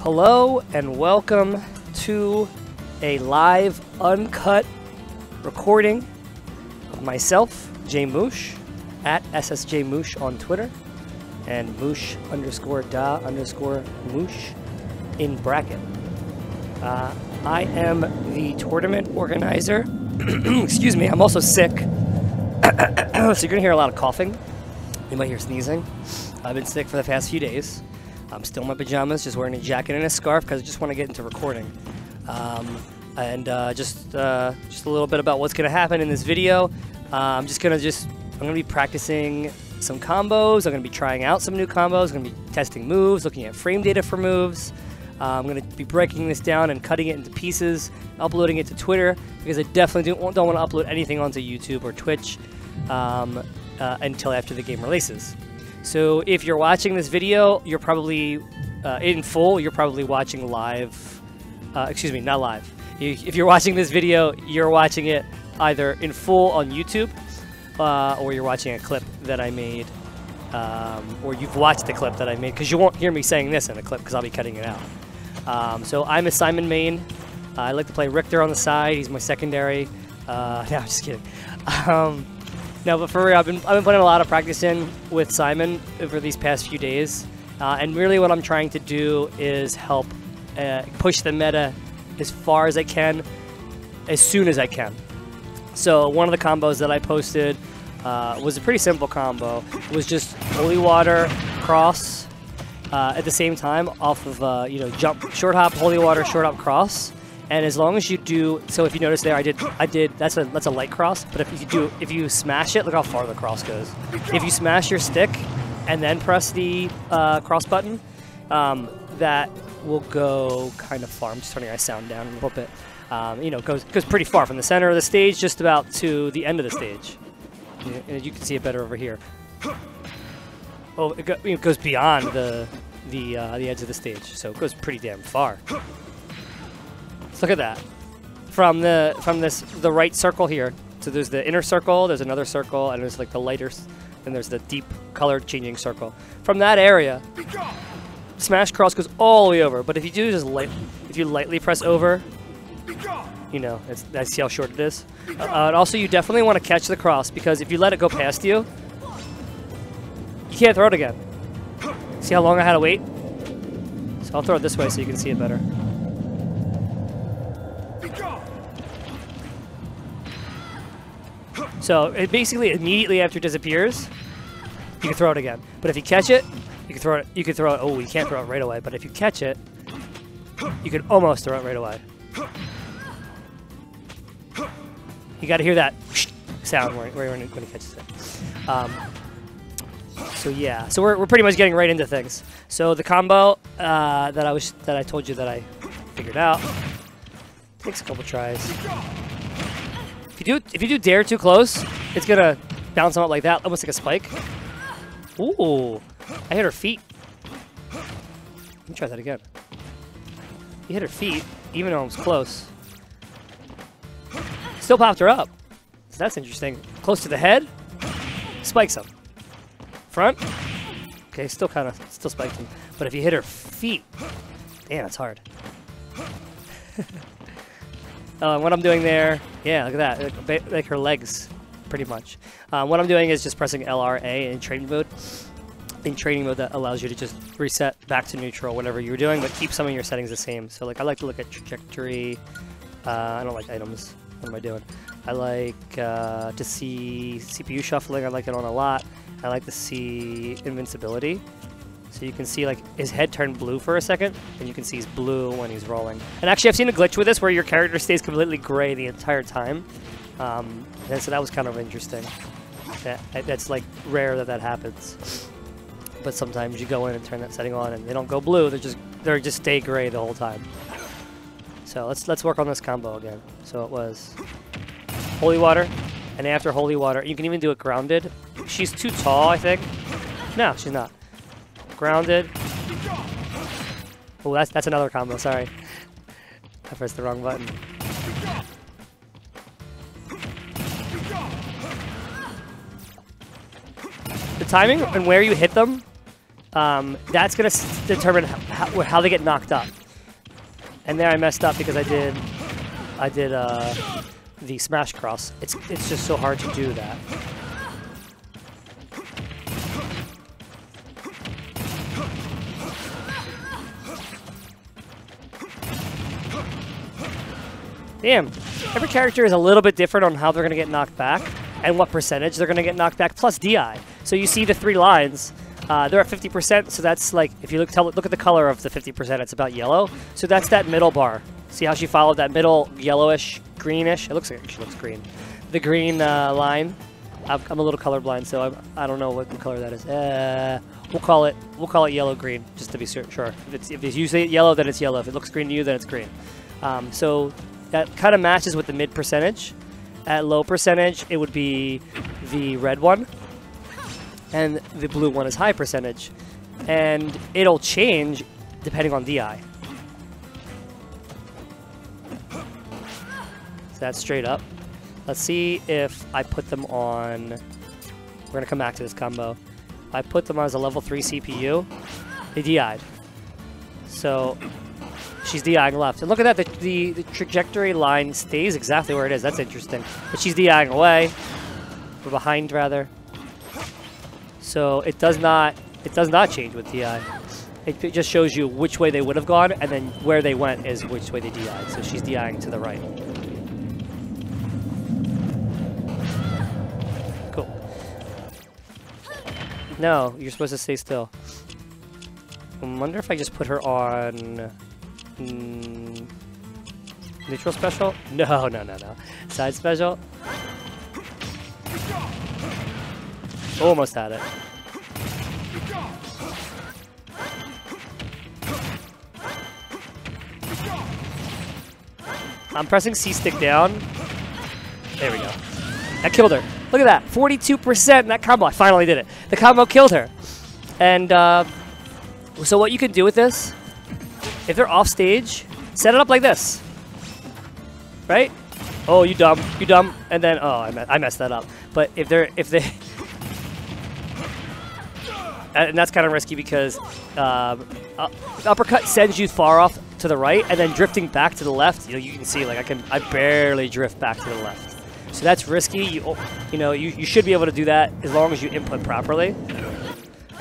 Hello and welcome to a live, uncut recording of myself, J.Moosh, at J.Moosh on Twitter, and Moosh_da_Moosh in bracket. I am the tournament organizer. Excuse me, I'm also sick. So you're gonna hear a lot of coughing. You might hear sneezing. I've been sick for the past few days. I'm still in my pajamas, just wearing a jacket and a scarf because I just want to get into recording. Just a little bit about what's going to happen in this video. I'm going to be practicing some combos. I'm going to be trying out some new combos. I'm going to be testing moves, looking at frame data for moves. I'm going to be breaking this down and cutting it into pieces, uploading it to Twitter, because I definitely don't want to upload anything onto YouTube or Twitch until after the game releases. So if you're watching this video, you're probably in full. You're probably watching live. Excuse me, not live. If you're watching this video, you're watching it either in full on YouTube, or you're watching a clip that I made, or you've watched the clip that I made, because you won't hear me saying this in the clip because I'll be cutting it out. So I'm a Simon main. I like to play Richter on the side. He's my secondary. No, I'm just kidding. No, but for real, I've been putting a lot of practice in with Simon over these past few days, and really what I'm trying to do is help push the meta as far as I can, as soon as I can. So one of the combos that I posted was a pretty simple combo. It was just holy water, cross, at the same time off of jump, short hop, holy water, short hop, cross. And as long as you do, so if you notice there, I did. That's a light cross. But if you smash it, look how far the cross goes. If you smash your stick and then press the cross button, that will go kind of far. I'm just turning my sound down a little bit. Goes pretty far from the center of the stage, just about to the end of the stage. And you can see it better over here. Oh, it goes beyond the edge of the stage, so it goes pretty damn far. Look at that. From the right circle here. So there's the inner circle, there's another circle, and there's like the lighter, and there's the deep color changing circle. From that area, smash cross goes all the way over. But if you do if you lightly press over, that's see how short it is. And also, you definitely want to catch the cross, because if you let it go past you, you can't throw it again. See how long I had to wait? So I'll throw it this way so you can see it better. So it basically immediately after it disappears, you can throw it again. But if you catch it, you can throw it. You can throw it. Oh, you can't throw it right away. But if you catch it, you can almost throw it right away. You got to hear that sound when he catches it. So yeah. So we're pretty much getting right into things. So the combo that I told you that I figured out takes a couple tries. If you do dare too close, it's gonna bounce out like that, almost like a spike. Ooh, I hit her feet. Let me try that again. You hit her feet, even though I was close. Still popped her up. So that's interesting. Close to the head, spikes him. Front, okay, still spiked him. But if you hit her feet, damn, it's hard. What I'm doing there, yeah, look at that, like her legs, pretty much. What I'm doing is just pressing LRA in training mode. In training mode, that allows you to just reset back to neutral, whatever you were doing, but keep some of your settings the same. So, like, I like to look at trajectory. I don't like items. What am I doing? I like to see CPU shuffling. I like it on a lot. I like to see invincibility. So you can see, like, his head turned blue for a second, and you can see he's blue when he's rolling. And actually, I've seen a glitch with this where your character stays completely gray the entire time. And so that was kind of interesting. That's, like, rare that happens. But sometimes you go in and turn that setting on, and they don't go blue. They just stay gray the whole time. So let's work on this combo again. So it was holy water, and after holy water, you can even do it grounded. She's too tall, I think. No, she's not. Grounded. Oh, that's another combo. Sorry, I pressed the wrong button. The timing and where you hit them that's going to determine how they get knocked up. And there I messed up because I did the smash cross. It's just so hard to do that. Damn. Every character is a little bit different on how they're going to get knocked back and what percentage they're going to get knocked back, plus DI. So you see the 3 lines. They're at 50%, so that's like, if you look at the color of the 50%, it's about yellow. So that's that middle bar. See how she followed that middle yellowish, greenish? It looks like she looks green. The green line. I'm a little colorblind, so I don't know what color that is. We'll call it yellow-green, just to be sure. If you say yellow, then it's yellow. If it looks green to you, then it's green. So that kind of matches with the mid percentage. At low percentage, it would be the red one, and the blue one is high percentage. And it'll change depending on DI. So that's straight up. Let's see if I put them on... We're going to come back to this combo. If I put them on as a level 3 CPU, they DI'd. So she's DIing left. And look at that, the trajectory line stays exactly where it is. That's interesting. But she's DIing away. Or behind, rather. So it does not change with DI. It just shows you which way they would have gone, and then where they went is which way they DI'd. So she's DIing to the right. Cool. No, you're supposed to stay still. I wonder if I just put her on... neutral special? No. Side special? Almost had it. I'm pressing C stick down. There we go. That killed her. Look at that. 42% in that combo. I finally did it. The combo killed her. And so what you can do with this, if they're off stage, set it up like this. Right? Oh, you dumb. You dumb. And then, oh, I messed that up. But if they... And that's kind of risky because uppercut sends you far off to the right, and then drifting back to the left. You can see like I barely drift back to the left. So that's risky. You should be able to do that as long as you input properly.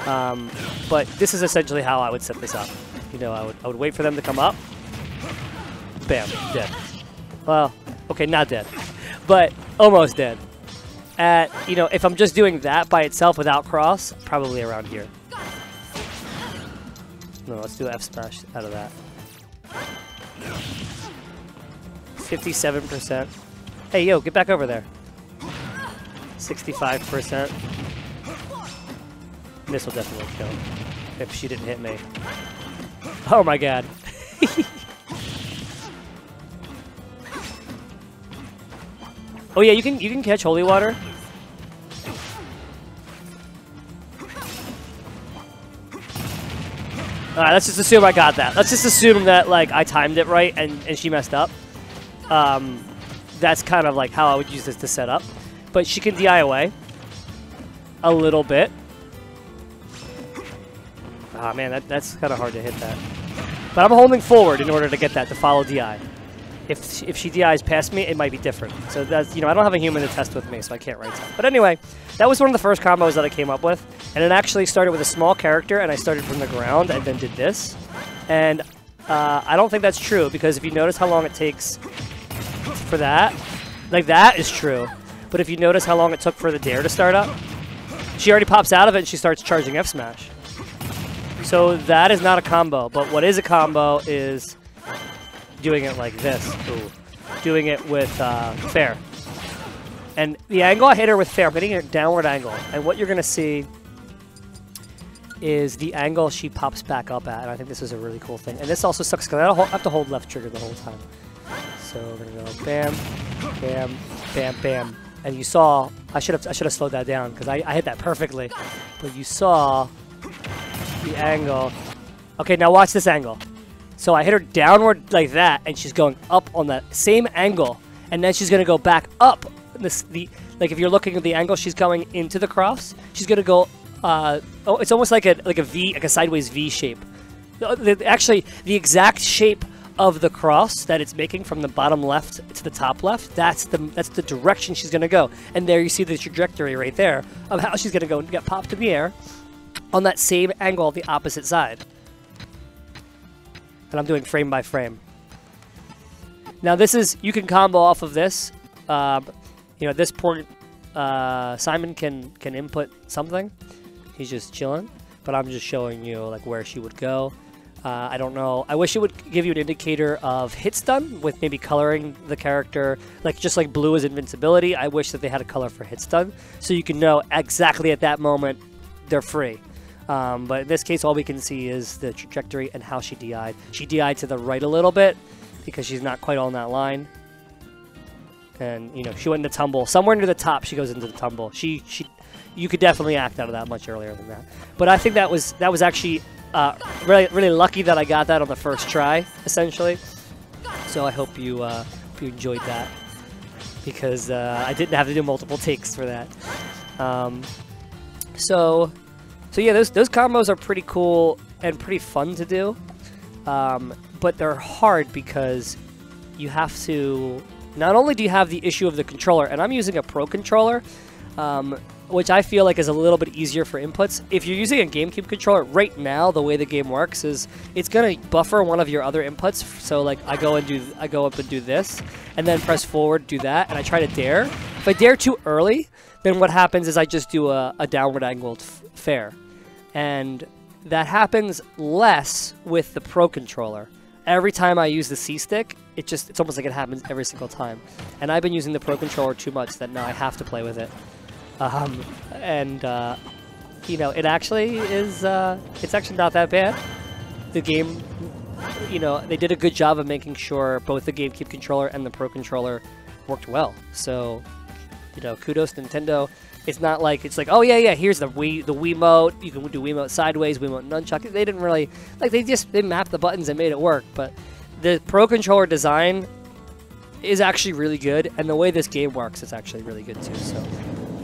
But this is essentially how I would set this up. I would wait for them to come up. Bam, dead. Well, okay, not dead, but almost dead. If I'm just doing that by itself without cross, probably around here. No, let's do F smash out of that. 57%. Hey, yo, get back over there. 65%. This will definitely kill if she didn't hit me. Oh my god. Oh yeah, you can catch holy water. Alright, let's just assume I got that. Let's just assume that like I timed it right and she messed up. That's kind of like how I would use this to set up. But she can DI away a little bit. Ah man, that's kind of hard to hit that. But I'm holding forward in order to get that to follow DI. If she DIs past me, it might be different. So that's, I don't have a human to test with me, so I can't write that. But anyway, that was one of the first combos that I came up with. And it actually started with a small character, and I started from the ground and then did this. And I don't think that's true, because if you notice how long it takes for that, like that is true. But if you notice how long it took for the dare to start up, she already pops out of it and she starts charging F smash. So that is not a combo. But what is a combo is doing it like this. Ooh. Doing it with fair. And the angle I hit her with fair, I'm hitting a downward angle. And what you're going to see is the angle she pops back up at. And I think this is a really cool thing. And this also sucks because I have to hold left trigger the whole time. So we're going to go bam, bam, bam, bam. And you saw, I should have slowed that down because I hit that perfectly. But you saw the angle. Okay, now watch this angle. So I hit her downward like that, and she's going up on that same angle, and then she's going to go back up. Like if you're looking at the angle she's going into the cross, she's going to go oh, it's almost like a V, like a sideways V shape. Actually, the exact shape of the cross that it's making from the bottom left to the top left, that's the direction she's gonna go. And there you see the trajectory right there of how she's gonna go and get popped in the air on that same angle of the opposite side. And I'm doing frame by frame. Now this is, you can combo off of this. You know, at this point, Simon can input something. He's just chilling, but I'm just showing you like where she would go. I don't know. I wish it would give you an indicator of hit stun with maybe coloring the character, like just like blue is invincibility. I wish that they had a color for hit stun, so you can know exactly at that moment they're free. But in this case, all we can see is the trajectory and how she DI'd. She DI'd to the right a little bit because she's not quite on that line. And, you know, she went into tumble. Somewhere near the top, she goes into the tumble. You could definitely act out of that much earlier than that. But I think that was actually really lucky that I got that on the first try, essentially. So I hope you enjoyed that, because I didn't have to do multiple takes for that. So yeah, those combos are pretty cool and pretty fun to do, but they're hard because you have to. Not only do you have the issue of the controller, and I'm using a Pro controller, which I feel like is a little bit easier for inputs. If you're using a GameCube controller, right now the way the game works is it's gonna buffer one of your other inputs. So like I go up and do this, and then press forward, do that, and I try to dare. If I dare too early, then what happens is I just do a downward angled fair, and that happens less with the Pro controller. Every time I use the C-stick, it's almost like it happens every single time. And I've been using the Pro controller too much that now I have to play with it. You know, it actually is, it's actually not that bad. The game, you know, they did a good job of making sure both the GameCube controller and the Pro controller worked well. So, you know, kudos to Nintendo. It's not like, it's like, oh yeah, here's the Wiimote, you can do Wiimote sideways, Wiimote nunchuck. They didn't really, like, they mapped the buttons and made it work, but the Pro controller design is actually really good, and the way this game works is actually really good too, so,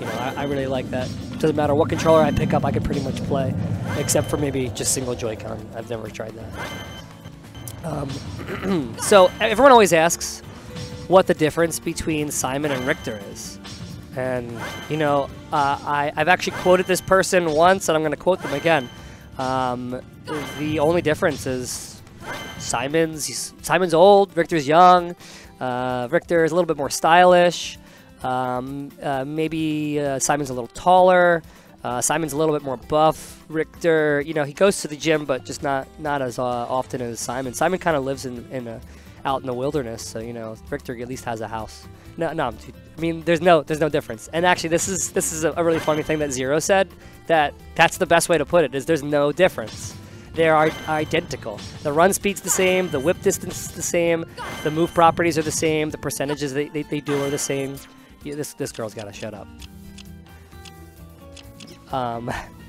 you know, I really like that. Doesn't matter what controller I pick up, I can pretty much play, except for maybe just single Joy-Con. I've never tried that. So, everyone always asks what the difference between Simon and Richter is. And, you know, I've actually quoted this person once, and I'm going to quote them again. The only difference is Simon's old, Richter's young. Richter is a little bit more stylish. Maybe Simon's a little taller. Simon's a little bit more buff. Richter, you know, he goes to the gym, but just not as often as Simon. Simon kind of lives out in the wilderness, so, you know, Richter at least has a house. No, I mean, there's no difference. And actually, this is a really funny thing that Zero said. That's the best way to put it. Is there's no difference. They are identical. The run speed's the same. The whip distance is the same. The move properties are the same. The percentages they do are the same. Yeah, this girl's gotta shut up.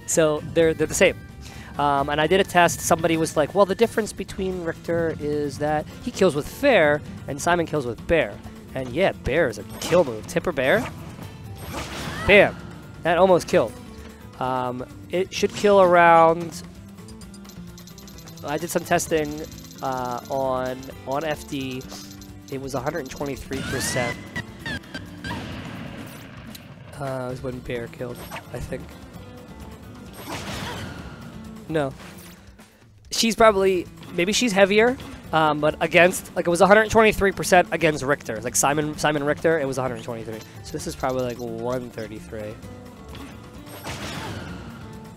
So they're the same. And I did a test. Somebody was like, well, the difference between Richter is that he kills with fair and Simon kills with bear. And yeah, bear is a kill move. Tipper bear. Bam. That almost killed. It should kill around... I did some testing on FD. It was 123%. It was when bear killed, I think. No. She's probably... Maybe she's heavier. But against, like, it was 123% against Richter. Like Simon Richter, it was 123. So this is probably like 133.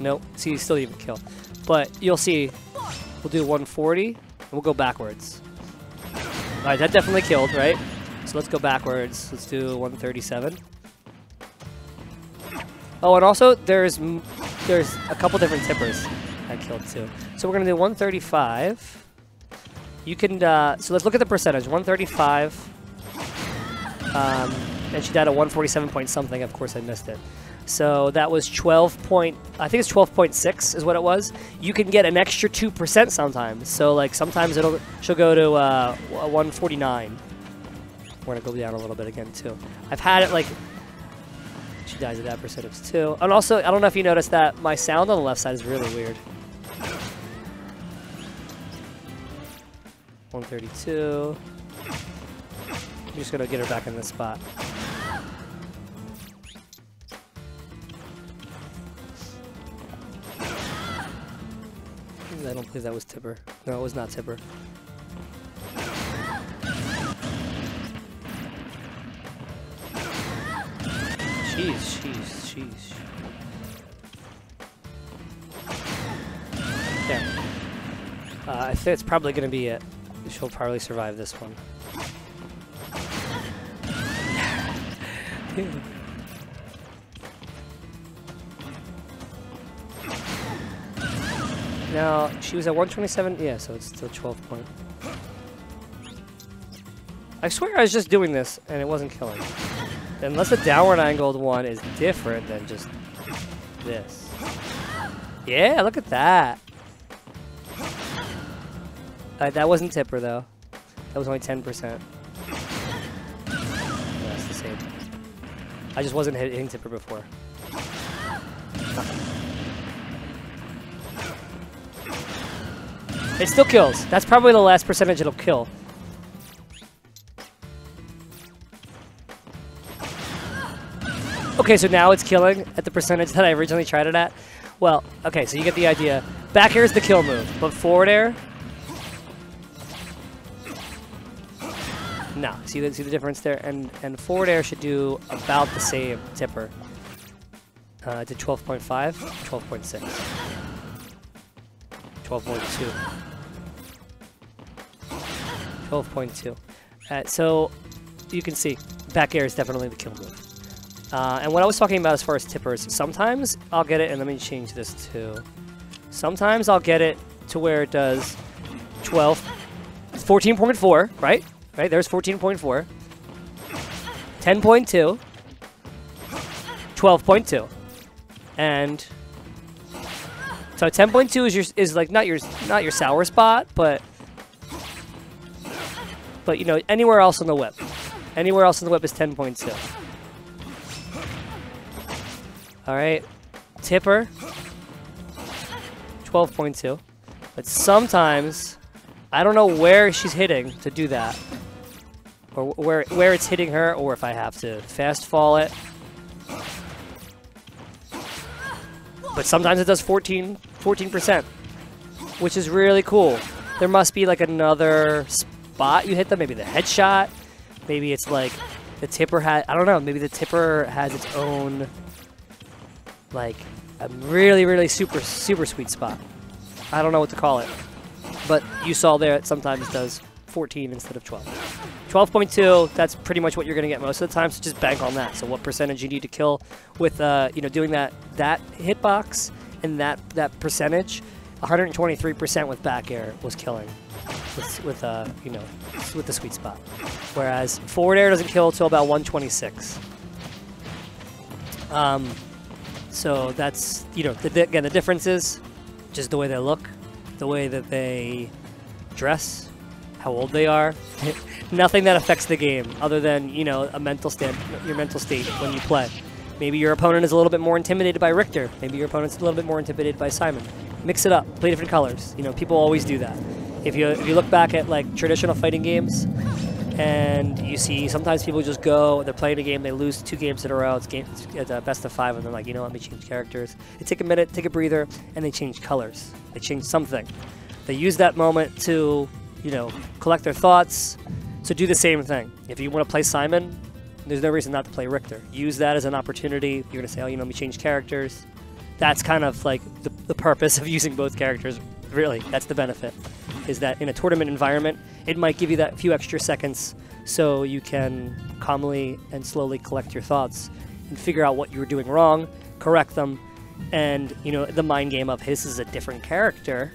Nope. See, still even kill. But you'll see, we'll do 140, and we'll go backwards. All right, that definitely killed, right? So let's go backwards. Let's do 137. Oh, and also there's a couple different tippers I killed too. So we're gonna do 135. You can, so let's look at the percentage. 135, and she died at 147 point something. Of course, I missed it. So that was 12 point, I think it's 12.6 is what it was. You can get an extra 2% sometimes. So like sometimes she'll go to 149. We're gonna go down a little bit again too. I've had it like, She dies at that percentage too. And also, I don't know if you noticed that my sound on the left side is really weird. 132. I'm just gonna get her back in this spot. I don't believe that was Tipper. No, it was not Tipper. Jeez. Yeah. I think it's probably going to be it. She'll probably survive this one. Now, she was at 127. Yeah, so it's still 12 point. I swear I was just doing this and it wasn't killing. Unless the downward angled one is different than just this. Yeah, look at that. That wasn't Tipper though. That was only 10%. That's the same. I just wasn't hitting Tipper before. It still kills. That's probably the last percentage it'll kill. Okay, so now it's killing at the percentage that I originally tried it at. Well, okay, so you get the idea. Back air is the kill move, but forward air? No, see the difference there? And forward air should do about the same Tipper. It did 12.5, 12.6, 12.2. 12.2. So you can see back air is definitely the kill move. And what I was talking about as far as Tippers, sometimes I'll get it, and let me change this too. Sometimes I'll get it to where it does 14.4, right? Right, there's 14.4. 10.2. 12.2. And so 10.2 is like not your sour spot, but you know, anywhere else on the whip. Anywhere else on the whip is 10.2. All right, Tipper, 12.2. But sometimes, I don't know where she's hitting to do that. Or where it's hitting her, or if I have to fast fall it. But sometimes it does 14%, which is really cool. There must be like another spot you hit them, maybe the headshot. Maybe it's like the Tipper I don't know, maybe the Tipper has its own, like, a really, really super sweet spot. I don't know what to call it. But you saw there it sometimes does 14 instead of 12. 12.2, that's pretty much what you're going to get most of the time, so just bank on that. So what percentage you need to kill with you know, doing that hitbox and that percentage, 123% with back air was killing with you know, with the sweet spot. Whereas forward air doesn't kill until about 126. So that's, you know, again, the difference is just the way they look, the way that they dress, how old they are. Nothing that affects the game other than, you know, your mental state when you play. Maybe your opponent is a little bit more intimidated by Richter. Maybe your opponent's a little bit more intimidated by Simon. Mix it up. Play different colors. You know, people always do that. If you look back at like traditional fighting games, and you see sometimes people just go, they're playing a game, they lose 2 games in a row, it's a best of 5, and they're like, you know, let me change characters. They take a minute, take a breather, and they change colors. They change something. They use that moment to, you know, collect their thoughts. So do the same thing. If you want to play Simon, there's no reason not to play Richter. Use that as an opportunity. You're going to say, oh, you know, let me change characters. That's kind of like the purpose of using both characters. Really, that's the benefit. Is that in a tournament environment, it might give you that few extra seconds so you can calmly and slowly collect your thoughts and figure out what you were doing wrong, correct them, and, you know, the mind game of this is a different character,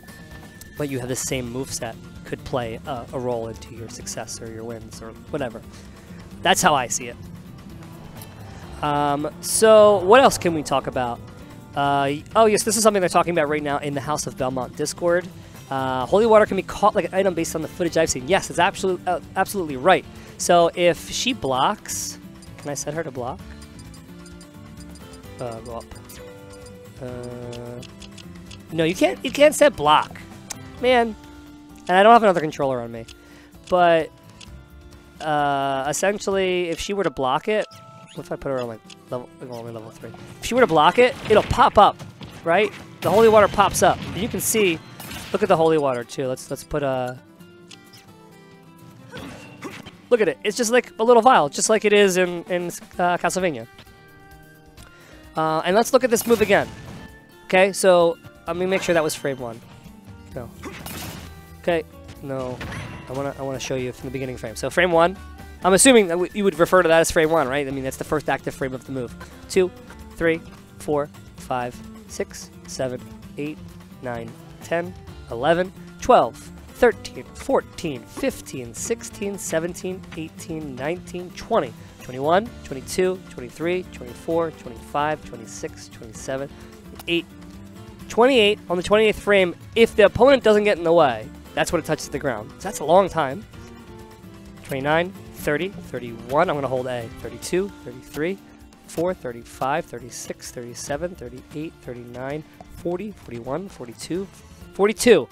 but you have the same moveset could play a role into your success or your wins or whatever. That's how I see it. So what else can we talk about? Oh yes, this is something they're talking about right now in the House of Belmont Discord. Holy water can be caught like an item based on the footage I've seen. Yes, it's absolutely right. So if she blocks, can I set her to block? Go up. No, you can't set block. Man. And I don't have another controller on me. But essentially, if she were to block it, what if I put her on like only level 3? If she were to block it, it'll pop up, right? The holy water pops up. And you can see, look at the holy water too. Let's put a. Look at it. It's just like a little vial, just like it is in Castlevania. And let's look at this move again. Okay, so let me make sure that was frame 1. No. Okay, no. I wanna show you from the beginning frame. So frame 1. I'm assuming that you would refer to that as frame 1, right? I mean, that's the first active frame of the move. 2, 3, 4, 5, 6, 7, 8, 9, 10, 11, 12, 13, 14, 15, 16, 17, 18, 19, 20, 21, 22, 23, 24, 25, 26, 27, 28, 28 on the 28th frame. If the opponent doesn't get in the way, that's when it touches the ground. So that's a long time. 29, 30, 31, I'm going to hold A. 32, 33, 34, 35, 36, 37, 38, 39, 40, 41, 42, 42.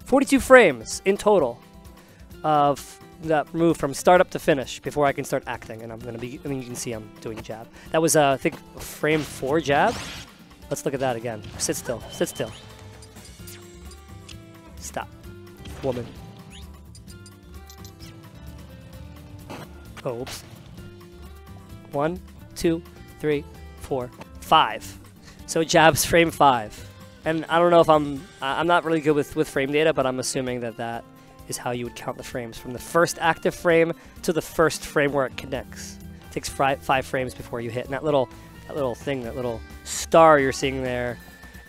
42 frames in total of that move from start up to finish before I can start acting. And I'm going to be, I mean, you can see I'm doing jab. That was, I think, frame 4 jab. Let's look at that again. Sit still. Sit still. Stop. Woman. Oh, oops. 1, 2, 3, 4, 5. So jab's frame 5. And I don't know if I'm not really good with frame data, but I'm assuming that that is how you would count the frames from the first active frame to the first frame where it connects. It takes 5 frames before you hit. And that little thing, that little star you're seeing there,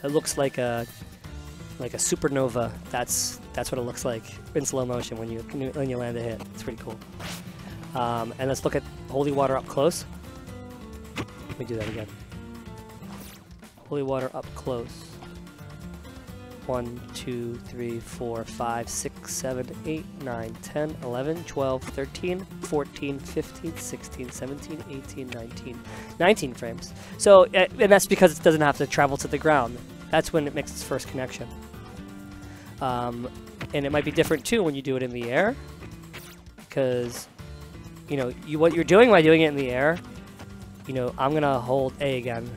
it looks like a supernova. That's what it looks like in slow motion when you land a hit. It's pretty cool. And let's look at holy water up close. Let me do that again. Holy water up close. 1, 2, 3, 4, 5, 6, 7, 8, 9, 10, 11, 12, 13, 14, 15, 16, 17, 18, 19. 19 frames. So, and that's because it doesn't have to travel to the ground. That's when it makes its first connection. And it might be different too when you do it in the air. Because, you know, what you're doing by doing it in the air, you know, I'm going to hold A again.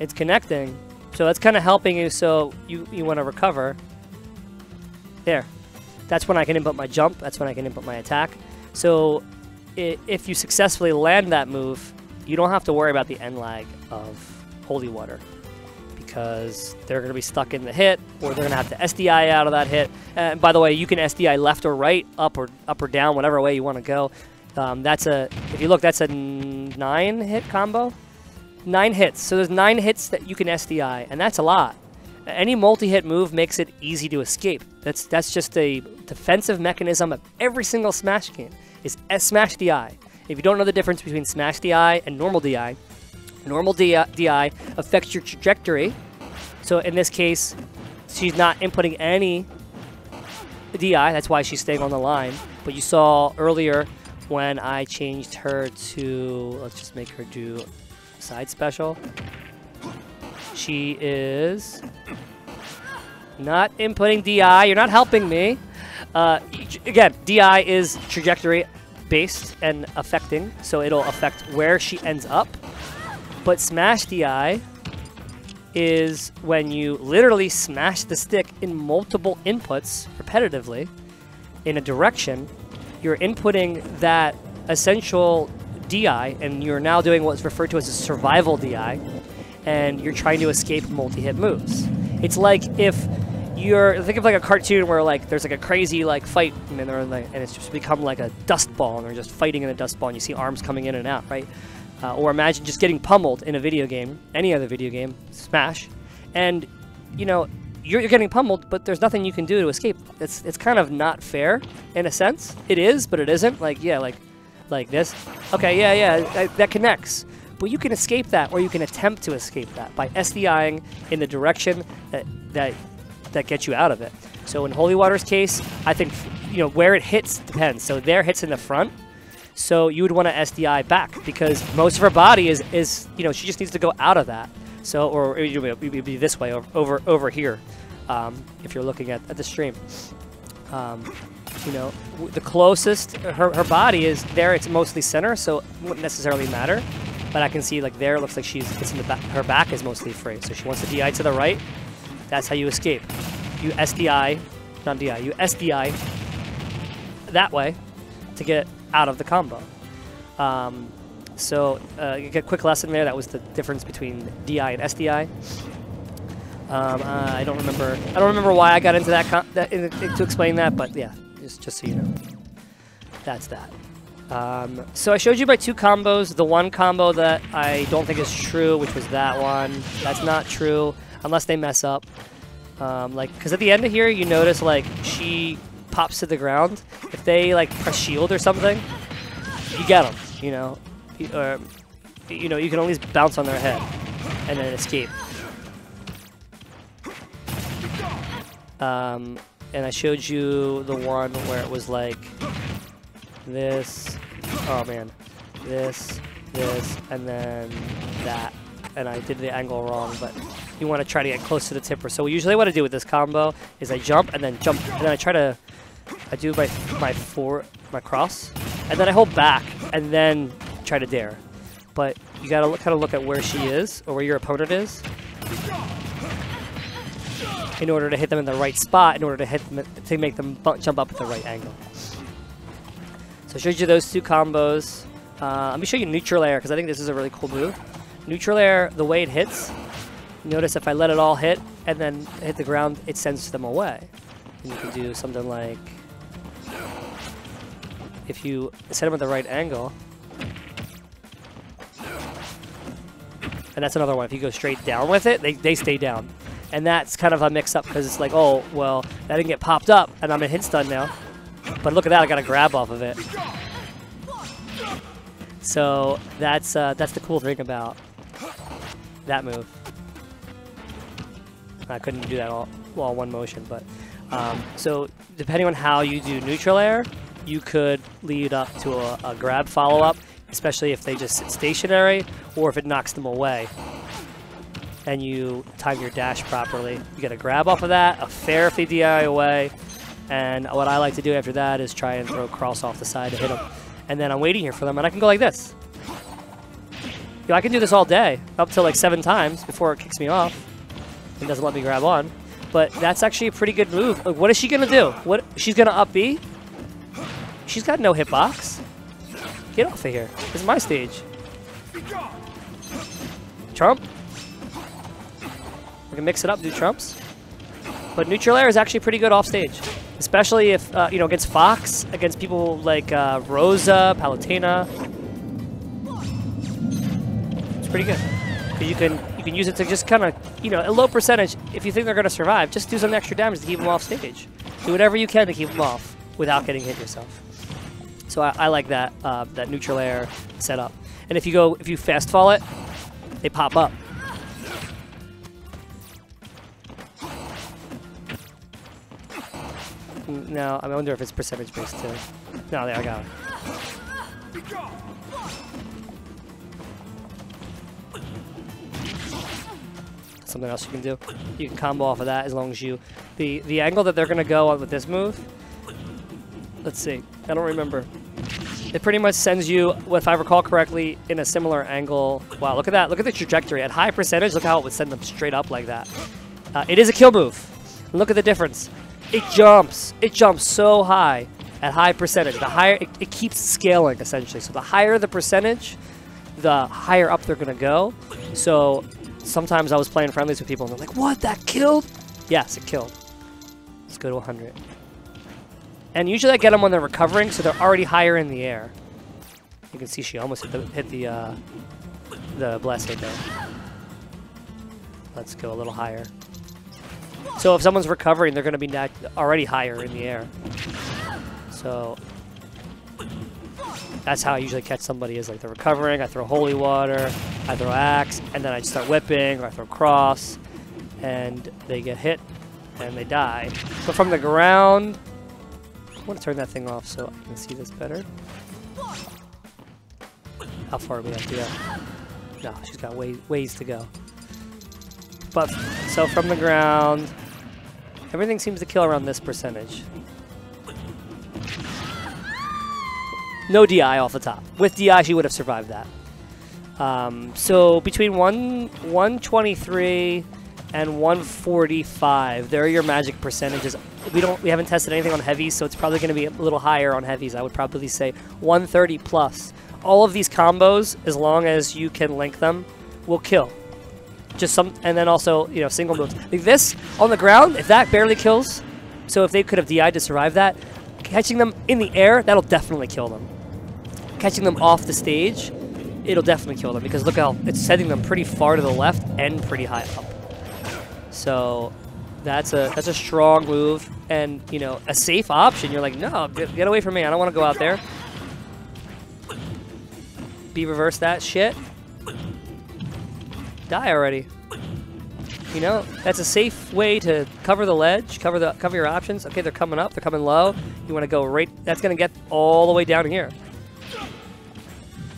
It's connecting, so that's kind of helping you, so you want to recover. There. That's when I can input my jump. That's when I can input my attack. So if you successfully land that move, you don't have to worry about the end lag of holy water, because they're going to be stuck in the hit, or they're going to have to SDI out of that hit. And by the way, you can SDI left or right, up or down, whatever way you want to go. If you look, that's a 9-hit combo. 9 hits. So there's 9 hits that you can SDI, and that's a lot. Any multi-hit move makes it easy to escape. That's just a defensive mechanism of every single Smash game, is Smash DI. If you don't know the difference between Smash DI and normal DI affects your trajectory. So in this case, she's not inputting any DI, that's why she's staying on the line. But you saw earlier when I changed her to, let's just make her do side special. She is not inputting DI. You're not helping me. Again, DI is trajectory based and affecting, so it'll affect where she ends up. But Smash DI is when you literally smash the stick in multiple inputs repetitively in a direction. You're inputting that essential DI, and you're now doing what's referred to as a survival DI, and you're trying to escape multi-hit moves. It's like if think of like a cartoon where like there's like a crazy like fight, and it's just become like a dust ball, and they're just fighting in a dust ball, and you see arms coming in and out, right? Or imagine just getting pummeled in a video game, any other video game, Smash, and you know you're getting pummeled, but there's nothing you can do to escape. It's kind of not fair in a sense. It is, but it isn't. Like like this. Okay, yeah, that connects. But you can escape that, or you can attempt to escape that by SDIing in the direction that gets you out of it. So in Holy Water's case, I think, you know, where it hits depends. So there hits in the front. So you would want to SDI back because most of her body is she just needs to go out of that. So, or it would be this way over here, if you're looking at the stream. The closest her body is there. It's mostly center, so it wouldn't necessarily matter. But I can see like there, it looks like it's in the back. Her back is mostly free, so she wants to DI to the right. That's how you escape. You SDI, not DI. You SDI that way to get out of the combo. So you get a quick lesson there. That was the difference between DI and SDI. I don't remember why I got into to explain that, but yeah, just so you know, that's that. So I showed you my 2 combos. The one combo that I don't think is true, which was that one. That's not true unless they mess up. Because at the end of here, you notice like she pops to the ground. If they like press shield or something, you get them. You can at least bounce on their head and then escape. And I showed you the one where it was like this. Oh man, this, and then that. And I did the angle wrong, but you want to try to get close to the tipper. So usually what I do with this combo is I jump, and then I do my cross, and then I hold back, and then try to dare. But you gotta kind of look at where she is, or where your opponent is, in order to hit them in the right spot, in order to make them jump up at the right angle. So I showed you those 2 combos. Let me show you neutral air, because I think this is a really cool move. Neutral air, the way it hits, notice if I let it all hit and then hit the ground, it sends them away. And you can do something like, if you set them at the right angle, and that's another one. If you go straight down with it, they stay down. And that's kind of a mix-up because it's like, oh, well, that didn't get popped up, and I'm in hit stun now. But look at that, I got a grab off of it. So that's the cool thing about that move. I couldn't do that all one motion, but so depending on how you do neutral air, you could lead up to a grab follow-up, especially if they just sit stationary or if it knocks them away. And you time your dash properly. You get a grab off of that, a fair if they DI away, and what I like to do after that is try and throw cross off the side to hit them. And then I'm waiting here for them, and I can go like this. I can do this all day, up to like 7 times before it kicks me off and doesn't let me grab on. But that's actually a pretty good move. Like, what is she gonna do? She's gonna up B? She's got no hitbox. Get off of here. This is my stage. Trump. We can mix it up, do trumps. But neutral air is actually pretty good off stage, especially if against Fox, against people like Rosa, Palutena. It's pretty good. You can use it to just kind of a low percentage. If you think they're gonna survive, just do some extra damage to keep them off stage. Do whatever you can to keep them off without getting hit yourself. So I like that that neutral air setup. And if you fast fall it, they pop up. No, I wonder if it's percentage based too. No, there I got it. Something else you can do. You can combo off of that as long as you the angle that they're gonna go on with this move. Let's see. I don't remember. It pretty much sends you, if I recall correctly, in a similar angle. Wow, look at that. Look at the trajectory. At high percentage, look how it would send them straight up like that. It is a kill move. Look at the difference. It jumps. It jumps so high at high percentage. The higher, it keeps scaling, essentially. So the higher the percentage, the higher up they're going to go. So sometimes I was playing friendlies with people, and they're like, what, that killed? Yes, it killed. Let's go to 100. And usually I get them when they're recovering, so they're already higher in the air. You can see she almost hit the blessing there. Let's go a little higher. So if someone's recovering, they're going to be already higher in the air. So that's how I usually catch somebody, is like they're recovering, I throw holy water, I throw axe, and then I start whipping, or I throw cross, and they get hit, and they die. But from the ground, I want to turn that thing off so I can see this better. How far do we have to go? No, she's got ways to go. But, so from the ground, everything seems to kill around this percentage. No DI off the top. With DI, she would have survived that. So between 123 and 145, there are your magic percentages. We haven't tested anything on heavies, so it's probably going to be a little higher on heavies. I would probably say 130 plus. All of these combos, as long as you can link them, will kill. Just some, and then also, you know, single moves. Like this on the ground, if that barely kills, so if they could have DI'd to survive that, catching them in the air, that'll definitely kill them. Catching them off the stage, it'll definitely kill them, because look how it's setting them pretty far to the left and pretty high up. So that's a strong move, and you know, a safe option. You're like, no, get away from me. I don't want to go out there. B reverse that shit. Die already. You know, that's a safe way to cover the ledge, cover your options. Okay, they're coming up, they're coming low. You want to go right. That's gonna get all the way down here.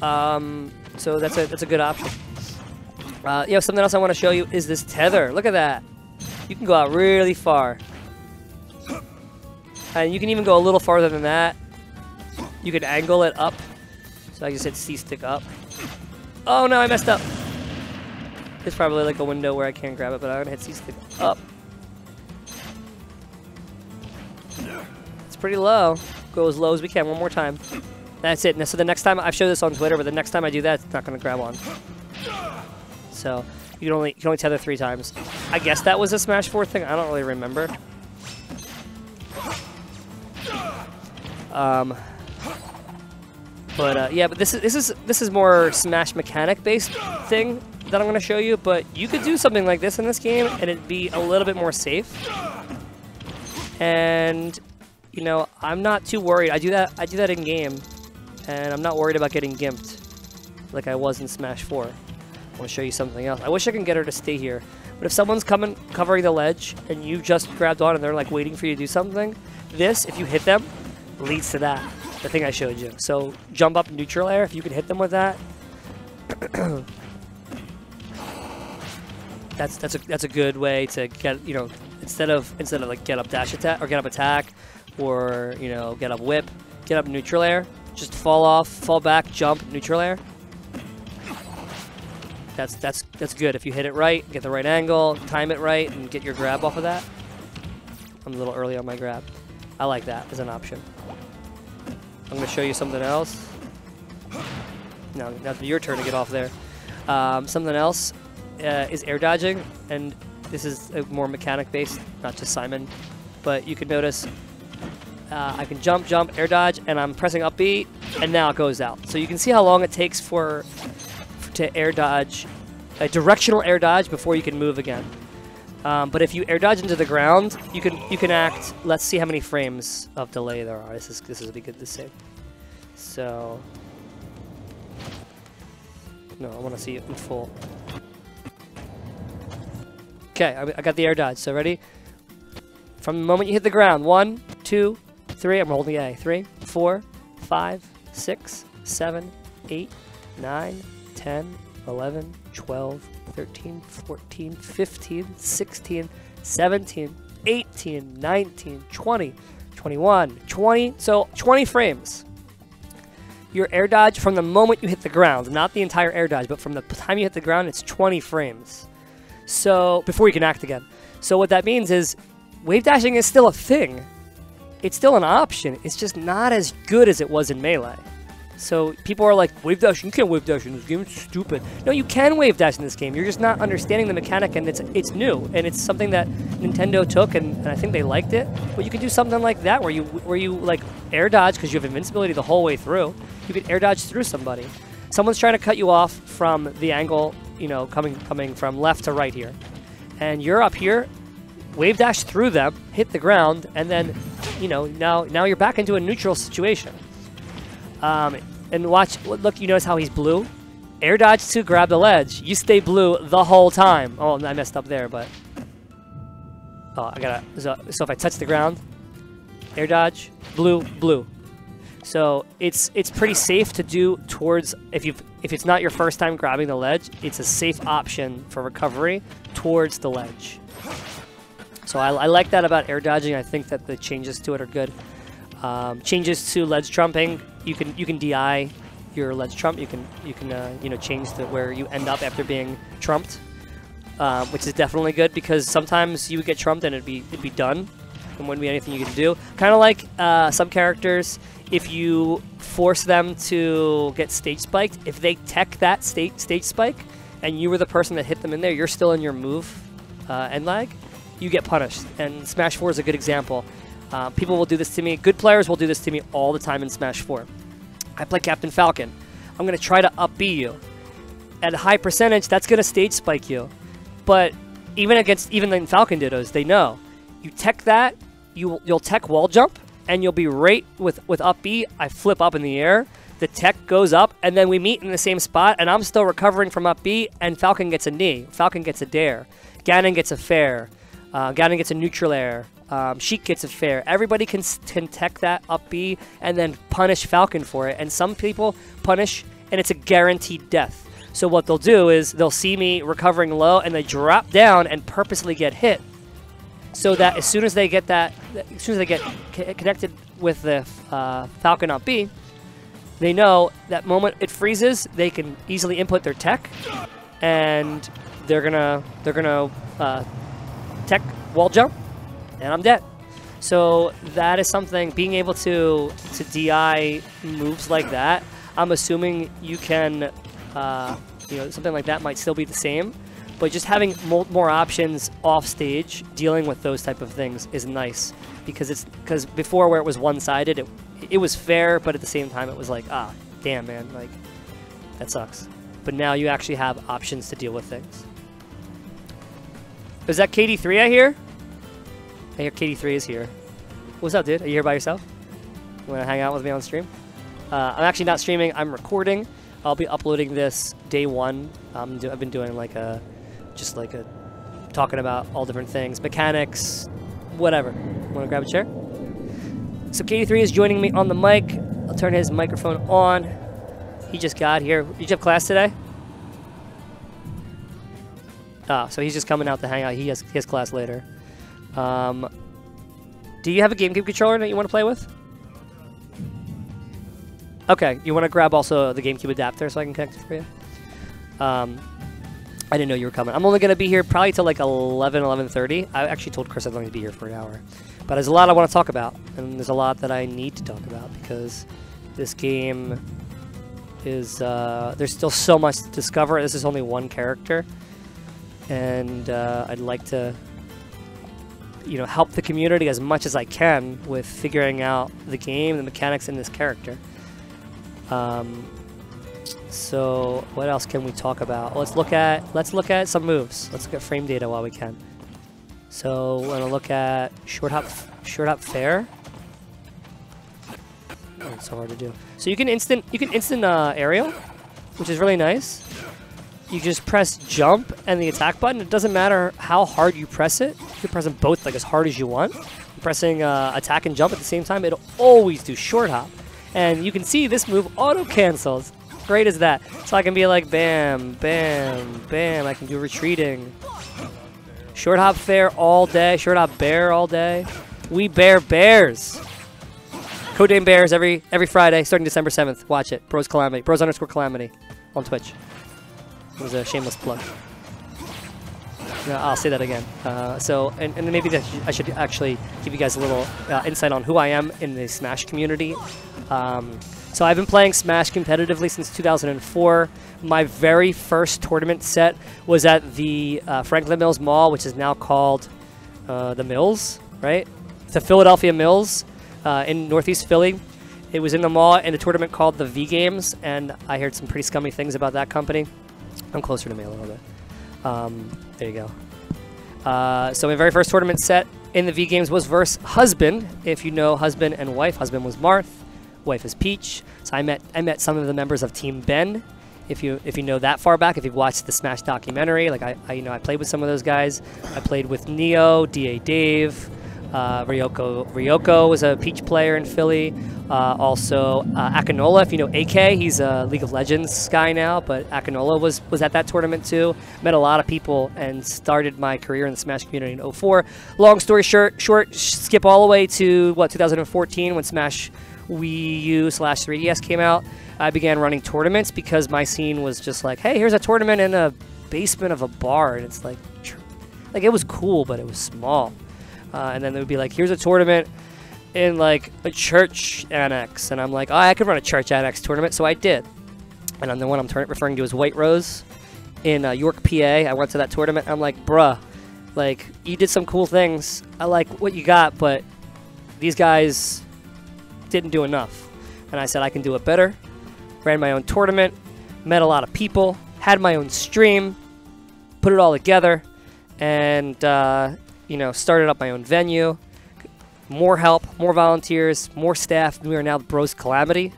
So that's a good option. You know, something else I want to show you is this tether. Look at that. You can go out really far. And you can even go a little farther than that. You can angle it up. So I just hit C-stick up. Oh no, I messed up. There's probably like a window where I can't grab it, but I'm gonna hit C-stick up. It's pretty low. Go as low as we can one more time. That's it. So the next time, I've showed this on Twitter, but the next time I do that, it's not gonna grab on. So you can only tether 3 times. I guess that was a Smash 4 thing. I don't really remember. Yeah, but this is more Smash mechanic based thing that I'm gonna show you. But you could do something like this in this game, and it'd be a little bit more safe. And you know, I'm not too worried. I do that in game, and I'm not worried about getting gimped like I was in Smash 4. I want to show you something else. I wish I can get her to stay here. But if someone's covering the ledge, and you just grabbed on and they're like waiting for you to do something, this, if you hit them, leads to that. The thing I showed you. So jump up neutral air, if you can hit them with that. that's a good way to get, you know, instead of like get up dash attack or get up attack, or you know, get up whip, get up neutral air, just fall off, fall back, jump, neutral air. That's good. If you hit it right, get the right angle, time it right, and get your grab off of that. I'm a little early on my grab. I like that as an option. I'm going to show you something else. Now it's your turn to get off there. Something else is air dodging, and this is more mechanic based, not just Simon. But you can notice I can jump, air dodge, and I'm pressing up B, and now it goes out. So you can see how long it takes to air dodge, a directional air dodge before you can move again. But if you air dodge into the ground, you can act. Let's see how many frames of delay there are. This is be good to see. So no, I want to see it in full. Okay, I got the air dodge. So ready? From the moment you hit the ground, 1, 2, 3. I'm holding A. 3, 4, 5, 6, 7, 8, 9, 10, 11, 12, 13, 14, 15, 16, 17, 18, 19, 20, 21, 20. So 20 frames. Your air dodge from the moment you hit the ground, not the entire air dodge, but from the time you hit the ground, it's 20 frames. So before you can act again. So what that means is wave dashing is still a thing. It's still an option. It's just not as good as it was in Melee. So people are like, wave dash, you can't wave dash in this game, it's stupid. No, you can wave dash in this game. You're just not understanding the mechanic, and it's new, and it's something that Nintendo took, and I think they liked it. But you can do something like that where you like air dodge because you have invincibility the whole way through. You can air dodge through somebody. Someone's trying to cut you off from the angle, you know, coming from left to right here, and you're up here, wave dash through them, hit the ground, and then, you know, now you're back into a neutral situation. And watch, look, you notice how he's blue? Air dodge to grab the ledge. You stay blue the whole time. Oh, I messed up there, but... Oh, I gotta... So if I touch the ground, air dodge, blue, blue. So it's pretty safe to do towards, if it's not your first time grabbing the ledge, it's a safe option for recovery towards the ledge. So I like that about air dodging. I think that the changes to it are good. Changes to ledge trumping, you can DI your ledge trump. You can you know, change where you end up after being trumped, which is definitely good, because sometimes you would get trumped and it'd be done. And wouldn't be anything you can do. Kind of like some characters, if you force them to get stage spiked, if they tech that stage spike, and you were the person that hit them in there, you're still in your move end lag, you get punished. And Smash 4 is a good example. People will do this to me. Good players will do this to me all the time in Smash 4. I play Captain Falcon. I'm going to try to up B you. At a high percentage, that's going to stage spike you. But even in Falcon Dittos, they know. You tech that, you'll tech wall jump, and you'll be right with up B. I flip up in the air, the tech goes up, and then we meet in the same spot, and I'm still recovering from up B, and Falcon gets a knee. Falcon gets a dare. Ganon gets a fair. Ganon gets a neutral air. Sheik gets a fair. Everybody can tech that up B and then punish Falcon for it. And some people punish, and it's a guaranteed death. So what they'll do is they'll see me recovering low, and they drop down and purposely get hit, so that as soon as they get connected with the Falcon up B, they know that moment it freezes, they can easily input their tech, and they're gonna tech wall jump, and I'm dead. So that is something, being able to DI moves like that. I'm assuming you can, you know, something like that might still be the same, but just having more options off stage dealing with those type of things is nice, because before, where it was one-sided, it was fair, but at the same time it was like, ah, damn, man, like, that sucks. But now you actually have options to deal with things. Is that KD3 I hear? I hear KD3 is here. What's up, dude? Are you here by yourself? You want to hang out with me on stream? I'm actually not streaming. I'm recording. I'll be uploading this day one. I've been doing like talking about all different things, mechanics, whatever. Want to grab a chair? So KD3 is joining me on the mic. I'll turn his microphone on. He just got here. Did you have class today? So he's just coming out to hang out. He has class later. Do you have a GameCube controller that you want to play with? Okay, you want to grab also the GameCube adapter so I can connect it for you? I didn't know you were coming. I'm only going to be here probably till like 11:30. I actually told Chris I was going to be here for an hour. But there's a lot I want to talk about, and there's a lot that I need to talk about, because this game is, there's still so much to discover. This is only one character, and I'd like to, you know, help the community as much as I can with figuring out the game, the mechanics in this character. So what else can we talk about? Let's look at some moves. Let's look at frame data while we can. So we're gonna look at short hop fair. Oh, it's so hard to do. So you can instant aerial, which is really nice. You just press jump and the attack button. It doesn't matter how hard you press it. You can press them both like as hard as you want. Pressing attack and jump at the same time, it'll always do short hop. And you can see this move auto cancels. Great as that. So I can be like bam, bam, bam. I can do retreating. Short hop fair all day. Short hop bear all day. We bear bears. Codename Bears every Friday starting December 7th. Watch it. Bros Calamity. Bros_Calamity on Twitch. It was a shameless plug. No, I'll say that again. And maybe I should actually give you guys a little insight on who I am in the Smash community. So I've been playing Smash competitively since 2004. My very first tournament set was at the Franklin Mills Mall, which is now called the Mills, right? The Philadelphia Mills in Northeast Philly. It was in the mall in a tournament called the V Games, and I heard some pretty scummy things about that company. I'm closer to me a little bit. There you go. So my very first tournament set in the V Games was versus Husband. If you know Husband and Wife, Husband was Marth, Wife is Peach. So I met some of the members of Team Ben. If you know that far back, if you've watched the Smash documentary, like I played with some of those guys. I played with Neo, DA Dave, Ryoko was a Peach player in Philly. Also, Akinola, if you know AK, he's a League of Legends guy now, but Akinola was at that tournament too. Met a lot of people and started my career in the Smash community in 04. Long story short, skip all the way to, 2014 when Smash Wii U / 3DS came out. I began running tournaments because my scene was just like, hey, here's a tournament in a basement of a bar, and it's like it was cool, but it was small. And then they would be like, here's a tournament in like a church annex, and I'm like, oh, I could run a church annex tournament, so I did. And then the one I'm referring to is White Rose in York, PA. I went to that tournament. I'm like, bruh, like, you did some cool things. I like what you got, but these guys didn't do enough. And I said I can do it better. Ran my own tournament, met a lot of people, had my own stream, put it all together, and you know, started up my own venue. More help, more volunteers, more staff. We are now Bros Calamity.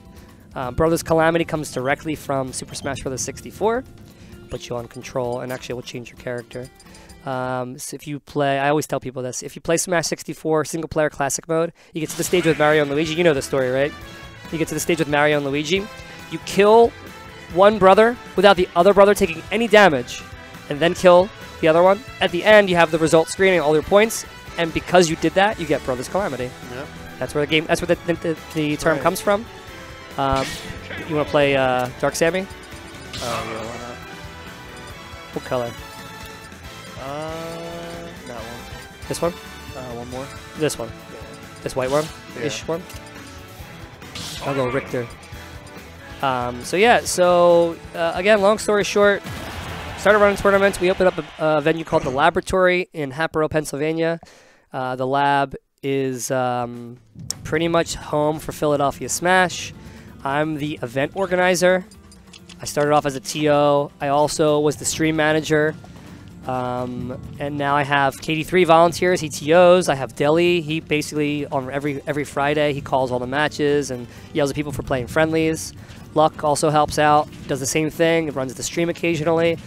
Brothers Calamity comes directly from Super Smash Bros. 64. Put you on control, and actually, we'll change your character. So if you play, I always tell people this: if you play Smash 64 single player classic mode, you get to the stage with Mario and Luigi. You know the story, right? You get to the stage with Mario and Luigi. You kill one brother without the other brother taking any damage, and then kill the other one. At the end, you have the result screen and all your points, and because you did that, you get Brothers Calamity. Yep. That's where the game. That's where the term comes from. You want to play Dark Sammy? Oh yeah, why not? What color? That one. This one? One more. This one. Yeah. This white one? Yeah. Ish one? I'll go Richter. So yeah, so again, long story short, started running tournaments. We opened up a venue called The Laboratory in Hatboro, Pennsylvania. The lab is pretty much home for Philadelphia Smash. I'm the event organizer. I started off as a TO. I also was the stream manager. And now I have KD3 volunteers, he TOs. I have Deli. He basically, on every Friday, he calls all the matches and yells at people for playing friendlies. Luck also helps out, does the same thing, runs the stream occasionally.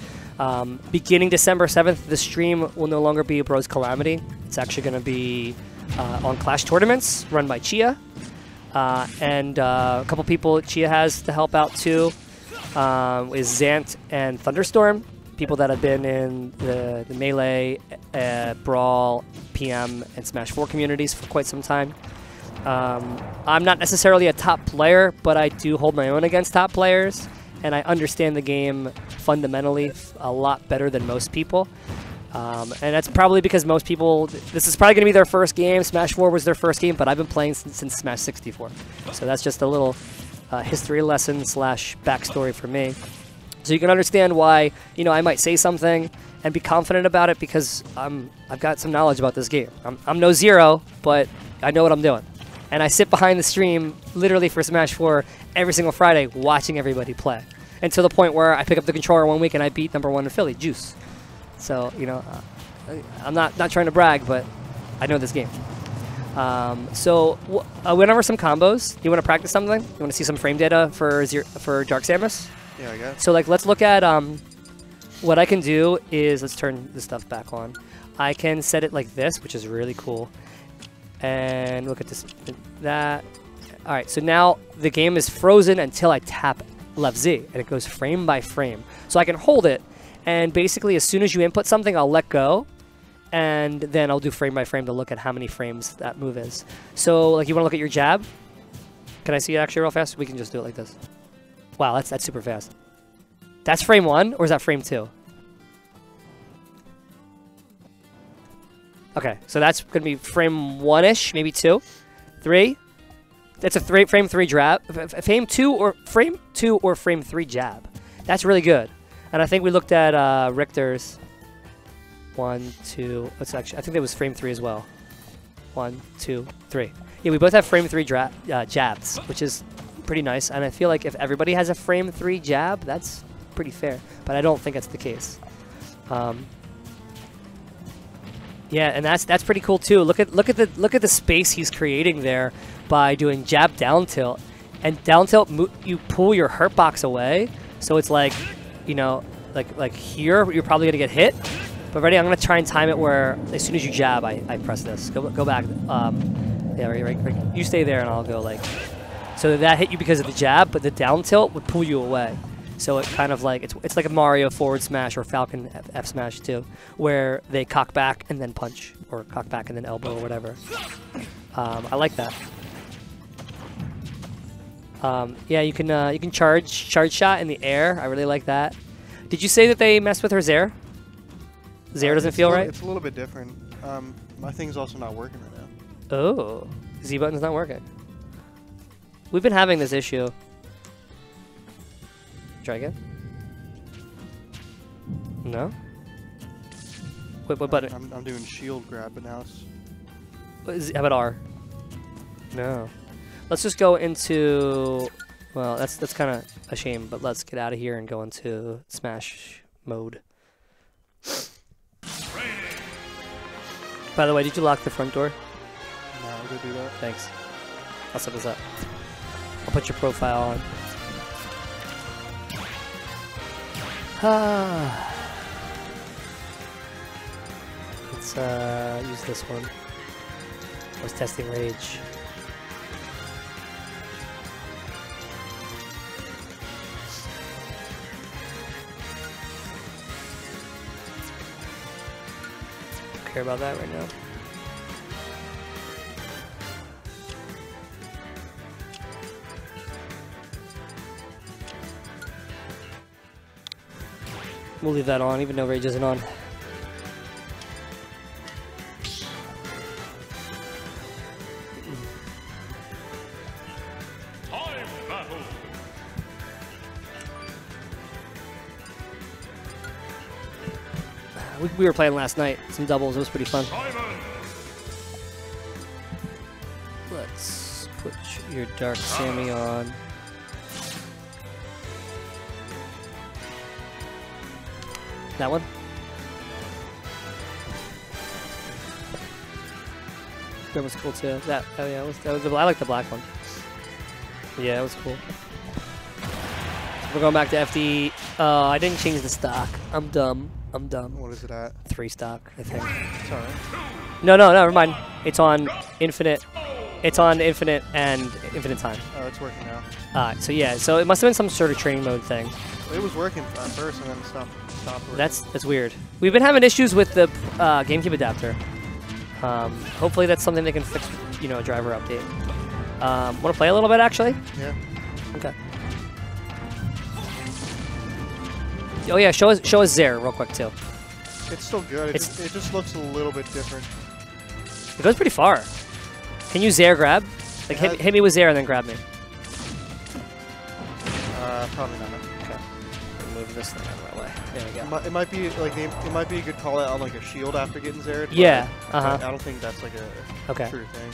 Beginning December 7th, the stream will no longer be a Bros Calamity. It's actually going to be on Clash tournaments run by Chia. And a couple people Chia has to help out too is Zant and Thunderstorm. People that have been in the Melee, Brawl, PM, and Smash 4 communities for quite some time. I'm not necessarily a top player, but I do hold my own against top players, and I understand the game fundamentally a lot better than most people. And that's probably because most people, this is probably going to be their first game. Smash 4 was their first game, but I've been playing since Smash 64. So that's just a little history lesson / backstory for me. So you can understand why, you know, I might say something and be confident about it because I've got some knowledge about this game. I'm no zero, but I know what I'm doing. And I sit behind the stream literally for Smash 4 every single Friday watching everybody play. And to the point where I pick up the controller one week and I beat #1 in Philly, Juice. So, you know, I'm not trying to brag, but I know this game. So I went over some combos. You want to practice something? You want to see some frame data for Dark Samus? Yeah, I guess. So like, let's look at what I can do is, let's turn this stuff back on. I can set it like this, which is really cool. And look at this, that. All right, so now the game is frozen until I tap left Z, and it goes frame by frame. So I can hold it, and basically as soon as you input something, I'll let go, and then I'll do frame by frame to look at how many frames that move is. So like, you want to look at your jab? Can I see it actually real fast? We can just do it like this. Wow, that's super fast. That's frame 1, or is that frame 2? Okay, so that's going to be frame 1-ish, maybe 2, 3. That's a frame 3 jab. Frame 2 or frame 3 jab. That's really good. And I think we looked at Richter's 1, 2. Let's actually, I think that was frame 3 as well. 1, 2, 3. Yeah, we both have frame 3 jabs, which is pretty nice. And I feel like if everybody has a frame 3 jab, that's pretty fair. But I don't think that's the case. Yeah, and that's pretty cool too. Look at the space he's creating there by doing jab down tilt, and down tilt you pull your hurt box away, so it's like, you know, like here you're probably gonna get hit, But ready, I'm gonna try and time it where as soon as you jab, I press this. Go back. Yeah, right. You stay there and I'll go like. So that hit you because of the jab, but the down tilt would pull you away. So it kind of like, it's like a Mario forward smash or Falcon F smash too, where they cock back and then punch, or cock back and then elbow or whatever. I like that. Yeah, you can charge shot in the air. I really like that. Did you say that they messed with her Zair? Zair doesn't feel right? It's a little bit different. My thing's also not working right now. Oh, Z button's not working. We've been having this issue. Try again. No? Wait, what button? I'm doing shield grab, but now it's... How about R? No. Let's just go into... Well, that's kind of a shame, but let's get out of here and go into Smash mode. By the way, did you lock the front door? No, I'm gonna do that. Thanks. I'll set this up. I'll put your profile on. Let's use this one. I was testing Rage. Don't care about that right now. We'll leave that on, even though Rage isn't on. Time battle. We were playing last night, some doubles, it was pretty fun. Simon. Let's put your Dark Sammy on. That one? That was cool too. That, oh yeah, I like the black one. Yeah, it was cool. We're going back to FD. I didn't change the stock. I'm dumb. What is it at? 3 stock, I think. It's alright. No, never mind. It's on infinite. It's on infinite and infinite time. Oh, it's working now. So yeah, so it must have been some sort of training mode thing. It was working at first and then it stopped working. That's weird. We've been having issues with the GameCube adapter. Hopefully that's something they can fix, you know, a driver update. Want to play a little bit, actually? Yeah. Okay. Oh yeah, show us Zair real quick too. It's still good. It just looks a little bit different. It goes pretty far. Can you Zair grab? Like hit me with Zair and then grab me. Probably not. Okay. Move this thing out of my way. There we go. It might be like it might be a good call out on like a shield after getting Zared. Yeah. But I don't think that's like a Okay. true thing.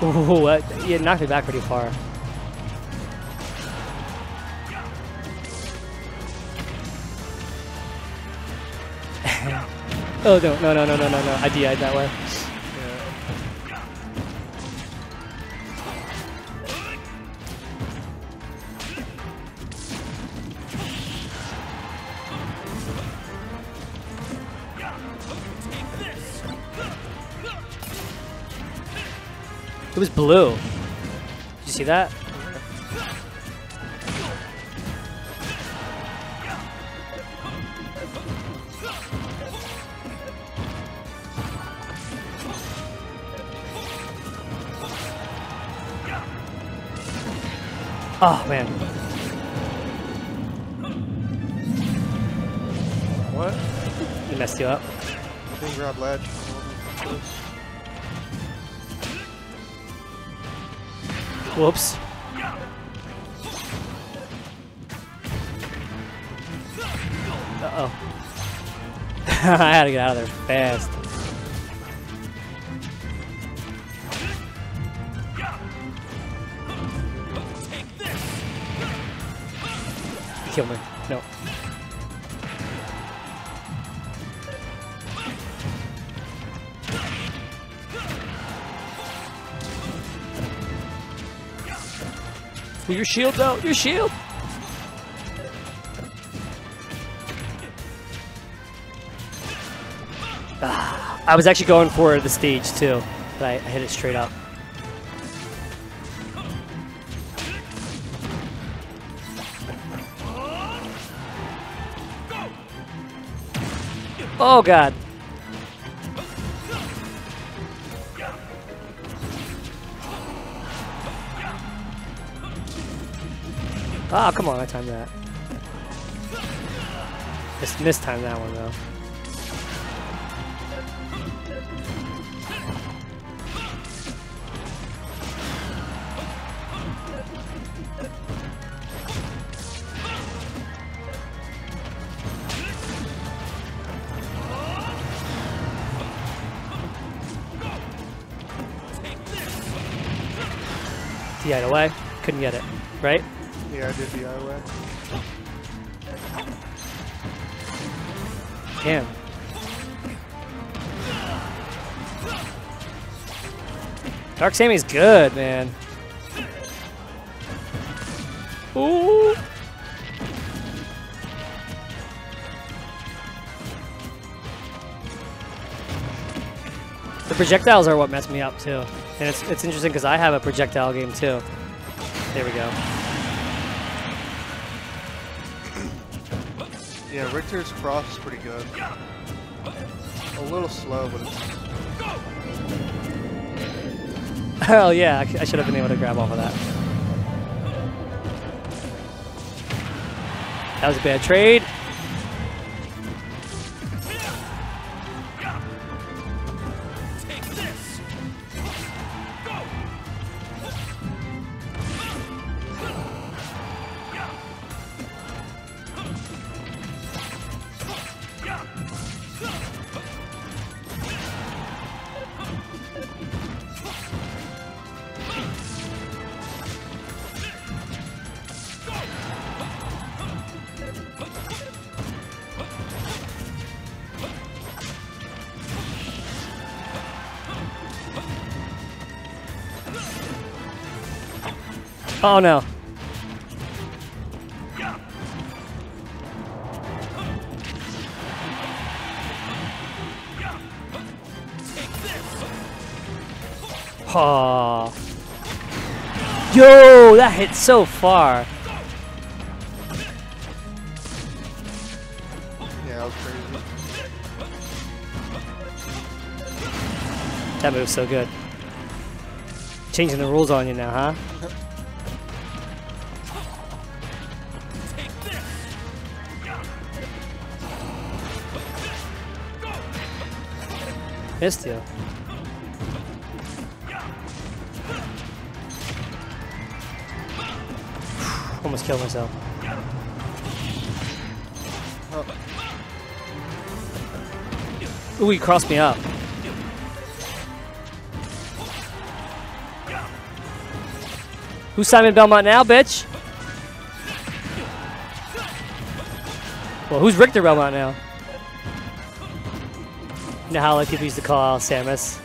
Ooh, yeah, it knocked me back pretty far. Oh no! I DI'd that way. It was blue. Did you see that? Oh man. What? It messed you up. I didn't grab ledge. Whoops. Uh-oh. I had to get out of there fast. Kill me. No. Pull your shield out. Your shield. I was actually going for the stage too, but I hit it straight up. Oh god. Ah, come on, I timed that. Just mistimed that one though. DI'd away. Couldn't get it, right? Yeah, I did DI away. Damn. Dark Sammy's good, man. Ooh. The projectiles are what messed me up too. And it's interesting because I have a projectile game too. There we go. Yeah, Richter's cross is pretty good. A little slow, but it's... Hell yeah, I should have been able to grab off of that. That was a bad trade. Oh no. Oh. Yo, that hit so far. Yeah, that was crazy. That move's so good. Changing the rules on you now, huh? Missed you. Almost killed myself. Oh. Ooh, he crossed me up. Who's Simon Belmont now, bitch? Well, who's Richter Belmont now? You know how like people used to call Samus,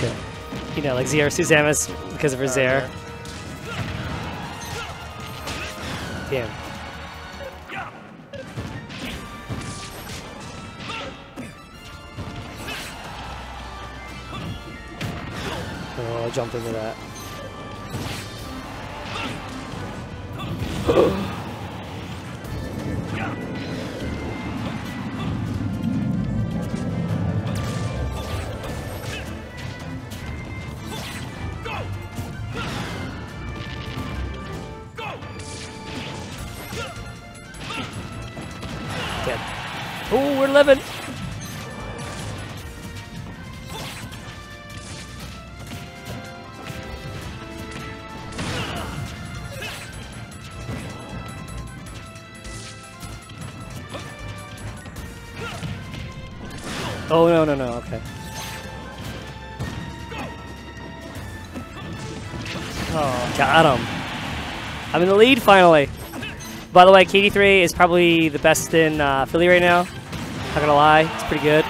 shit. You know, like ZRC Samus because of her Zair. Damn. Oh, I jumped into that. Oh, we're living. Oh, no, no, no, okay. Oh, got him. I'm in the lead finally. By the way, KD3 is probably the best in Philly right now. Not gonna lie, it's pretty good.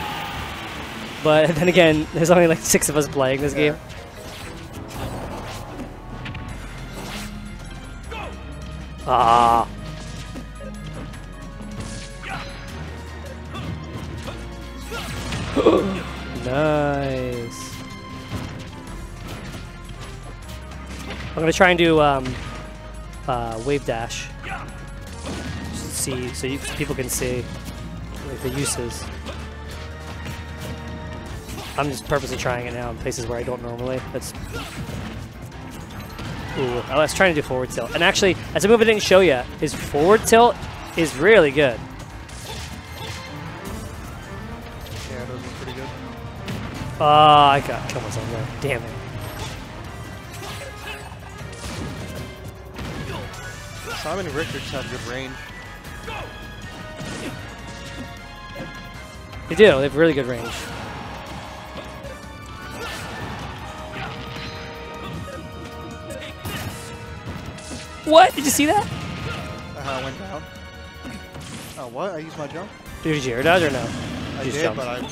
But then again, there's only like 6 of us playing this game. Ah. Nice. I'm gonna try and do wave dash. Just see, so people can see like the uses. I'm just purposely trying it now in places where I don't normally. That's. Ooh, I was trying to do forward tilt, and actually, that's a move I didn't show yet. Is forward tilt is really good. Yeah, those are pretty good. Oh, I got killed myself there. Damn it. Simon and Richter just have good range. They do. They have really good range. What? Did you see that? I went down. Oh, what? I used my jump? Did you air dodge or no? I You just did, jumped. but I didn't.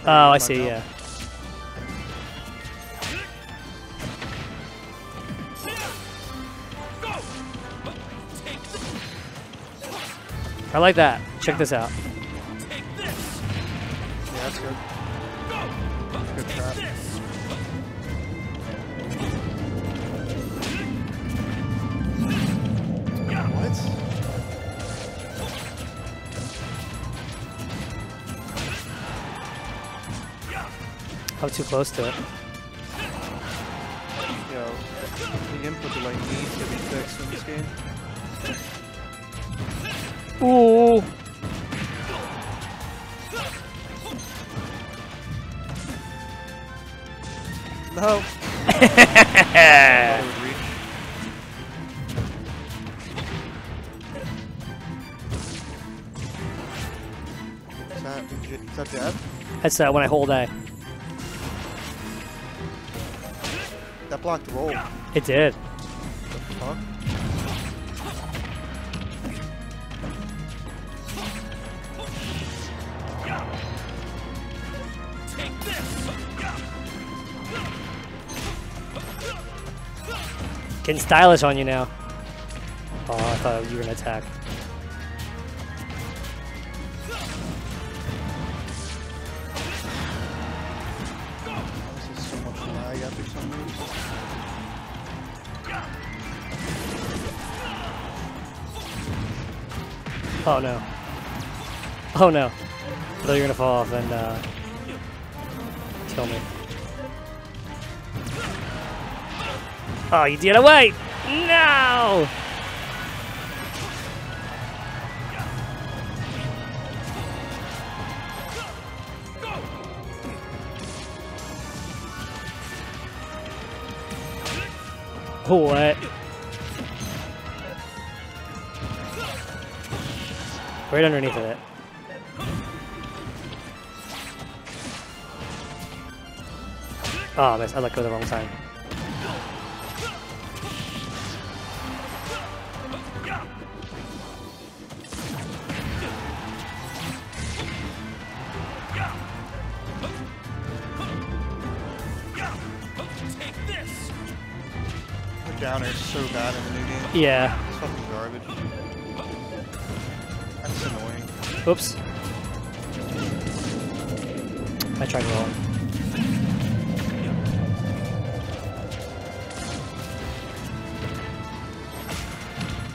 Oh, I see, yeah. I like that. Check this out. Yeah, that's good. That's a good trap. What? I'm too close to it. Yo, the input delay needs to be fixed in this game. Ooh. No. Is that Jab? That's when I hold A. That blocked the roll. It did. What the fuck? Getting stylish on you now. Oh, I thought you were gonna attack. This is so much lag after some moves. Oh no. Oh no. I thought you were gonna fall off and kill me. Oh, you did away! No! What? Right underneath of it. Oh, I missed. I let go the wrong time. The downer is so bad in the new game. Yeah. It's fucking garbage. That's annoying. Oops. I tried rolling.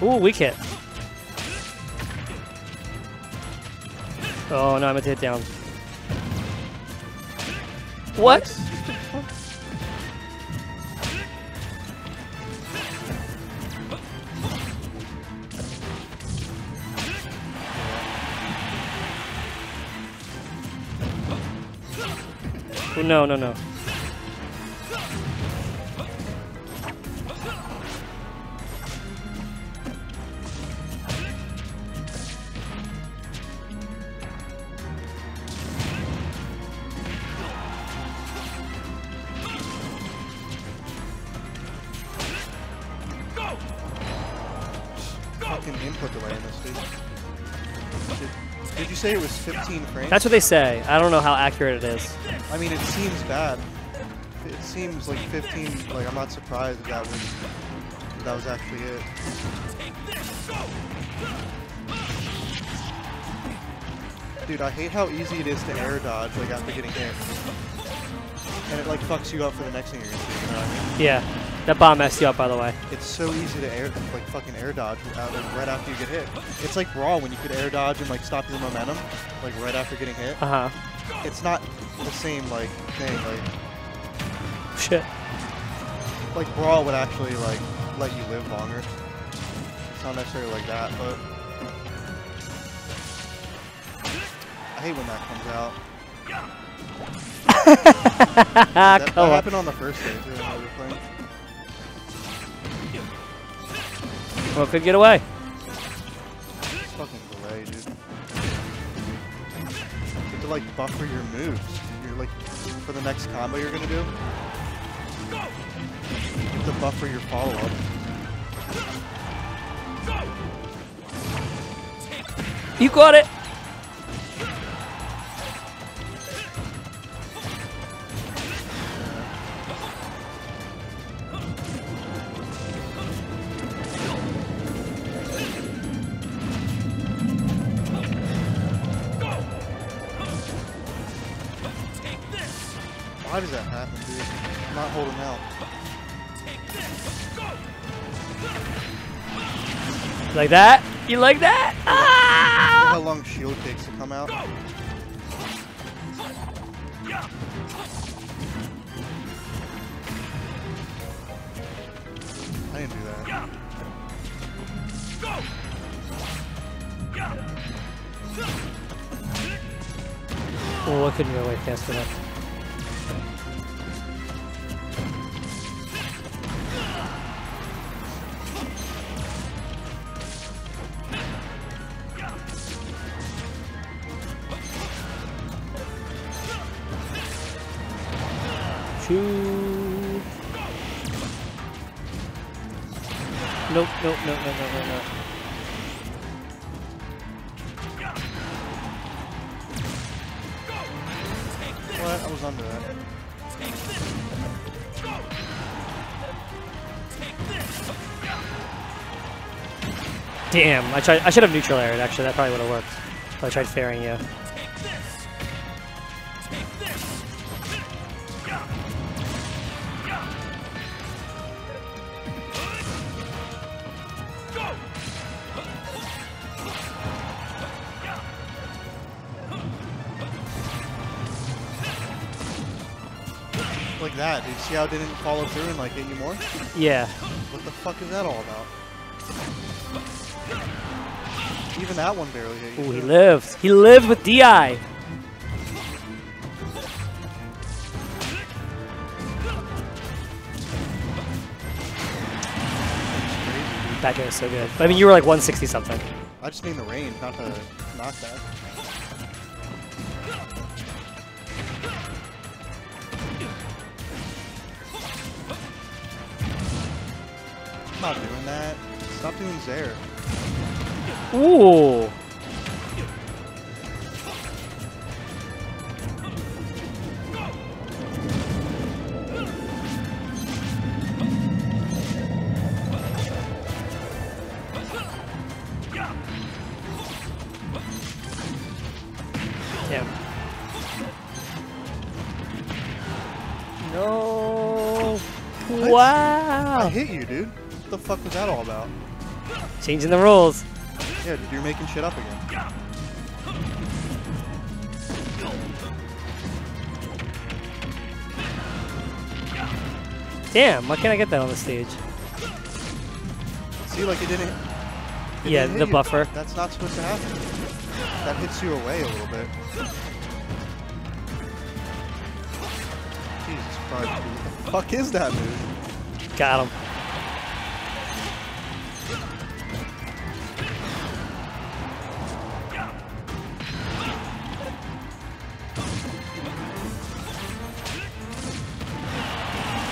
Ooh, weak hit. Oh no, I meant to hit down. What? Oh, no, no, no. input delay in this, dude. Did you say it was 15 frames? That's what they say. I don't know how accurate it is. I mean, it seems bad. It seems like 15. Like, I'm not surprised that was actually it. Dude, I hate how easy it is to air dodge like after getting hit, and it like fucks you up for the next thing you're gonna do. You know what I mean? Yeah, that bomb messed you up, by the way. It's so easy to fucking air dodge right after you get hit. It's like Brawl when you could air dodge and like stop your momentum, like right after getting hit. It's not the same like thing. Like shit. Like Brawl would actually like let you live longer. It's not necessarily like that, but I hate when that comes out. that happened on the first day too when I was playing. Well, could get away. It's fucking delay, dude. You have to like buffer your moves. You're like for the next combo you're gonna do. You have to buffer your follow-up. You got it. Why does that happen, dude? I'm not holding out. Like that? You like that? Ah! How long shield takes to come out? I didn't do that. Oh, I couldn't get away fast enough. Shoot. Nope, nope, nope, nope, nope, nope, nope. What? I was under that. Damn, I should have neutral aired, actually. That probably would have worked. If I tried fairing you. Like that, dude. See how it didn't follow through and like hit you more? Yeah. What the fuck is that all about? Even that one barely hit you. Ooh, he lived. He lived with DI. That guy was so good. I mean, you were like 160 something. I just mean the range, not the knockback. I'm not doing that. Stop doing Zaire. Ooh. Damn. No. What? Wow. I hit you, dude. What the fuck was that all about? Changing the rules. Yeah, dude, you're making shit up again. Damn, why can't I get that on the stage? See, like it didn't. Yeah, didn't the hit you. buffer. That's not supposed to happen. That hits you away a little bit. Jesus Christ, dude. What the fuck is that move? Got him.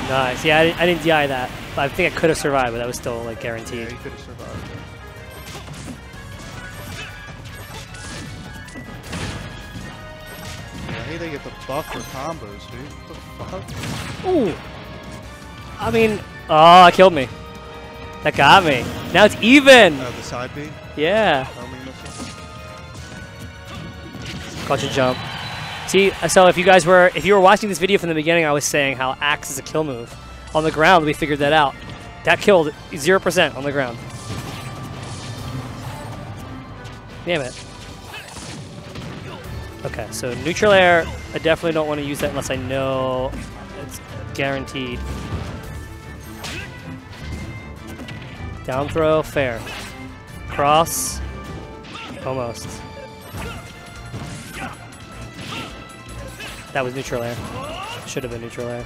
Nice. Yeah, I didn't DI that. I think I could have survived, but that was still like guaranteed. Yeah, you could have survived. hate they get the buff for combos, dude. What the fuck? Ooh. I mean, oh, it killed me. That got me. Now it's even. The side B? Yeah. Caught your jump. See, so if you were watching this video from the beginning, I was saying how axe is a kill move. On the ground, we figured that out. That killed 0% on the ground. Damn it. Okay, so neutral air, I definitely don't want to use that unless I know it's guaranteed. Down throw, fair. Cross, almost. That was neutral air. Should have been neutral air.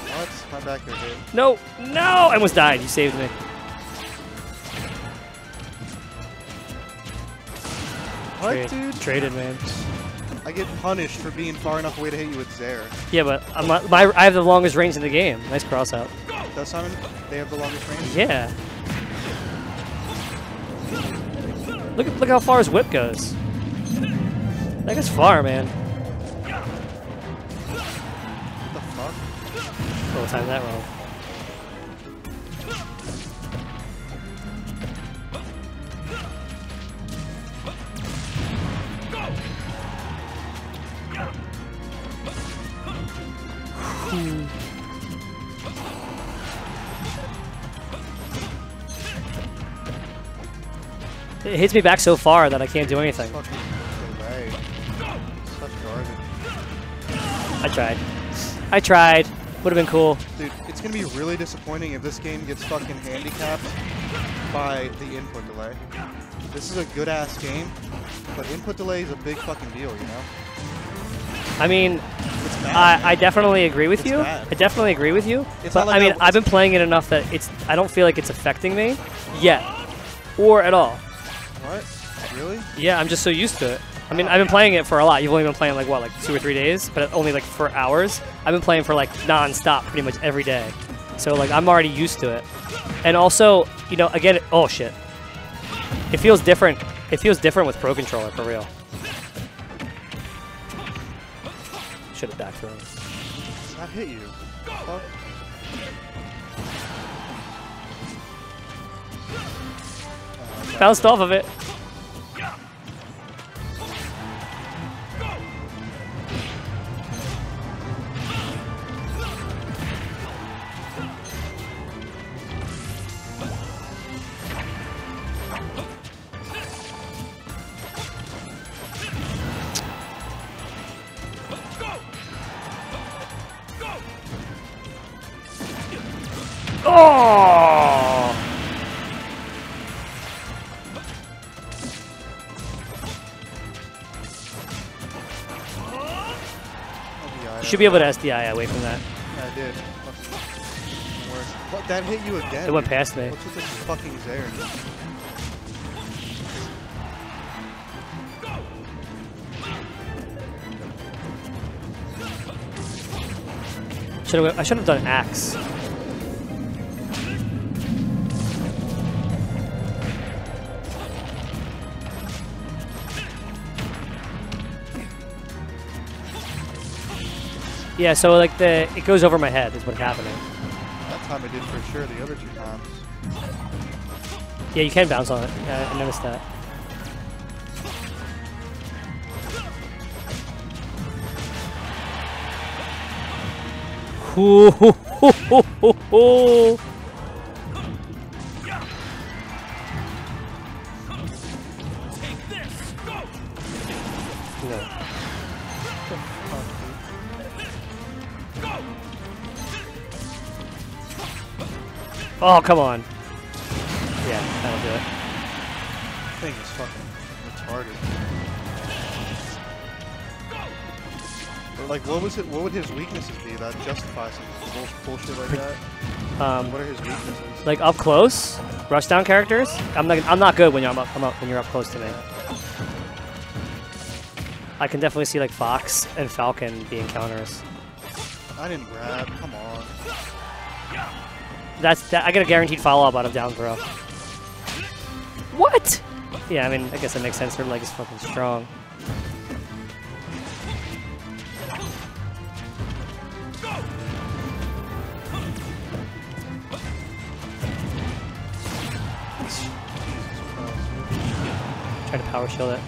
What? My back here hit. No, no! I almost died. You saved me. What, dude? Traded, man. I get punished for being far enough away to hit you with Zaire. Yeah, but I have the longest range in the game. Nice cross out. Does Simon? They have the longest range? Yeah. Look how far his whip goes. That goes far, man. What the fuck? Oh, time that wrong. It hits me back so far that I can't do anything. I tried. Would have been cool. Dude, it's going to be really disappointing if this game gets fucking handicapped by the input delay. This is a good-ass game, but input delay is a big fucking deal, you know? I mean, I definitely agree with you. I definitely agree with you. But I mean, I've been playing it enough that I don't feel like it's affecting me yet, or at all. What? Really? Yeah, I'm just so used to it. I mean, I've been playing it for a lot. You've only been playing like what, like 2 or 3 days, but only like for hours. I've been playing for like non-stop pretty much every day. So like I'm already used to it. And also, you know, again, oh shit. It feels different. It feels different with Pro Controller for real. Should have back thrown. That hit you. Fuck. Bounced off of it. Oh! You should be able to SDI away from that. Yeah, I did. What? That hit you again? It went past me. What's with this fucking Zaire? I should have done axe. Yeah, so like it goes over my head is what's happening. That time it did for sure. The other 2 times. Yeah, you can bounce on it. Yeah, I noticed that. Ooh, ho, ho, ho, ho, ho. No. Oh, come on. Yeah, that'll do it. This thing is fucking retarded. Like, what would his weaknesses be that justify some bullshit like that? What are his weaknesses? Like up close, rush down characters. I'm not good when you're up close to me. I can definitely see like Fox and Falcon being counters. I didn't grab. Come on. I get a guaranteed follow-up out of down throw. What? Yeah, I mean, I guess that makes sense. Her leg is fucking strong. power shield it.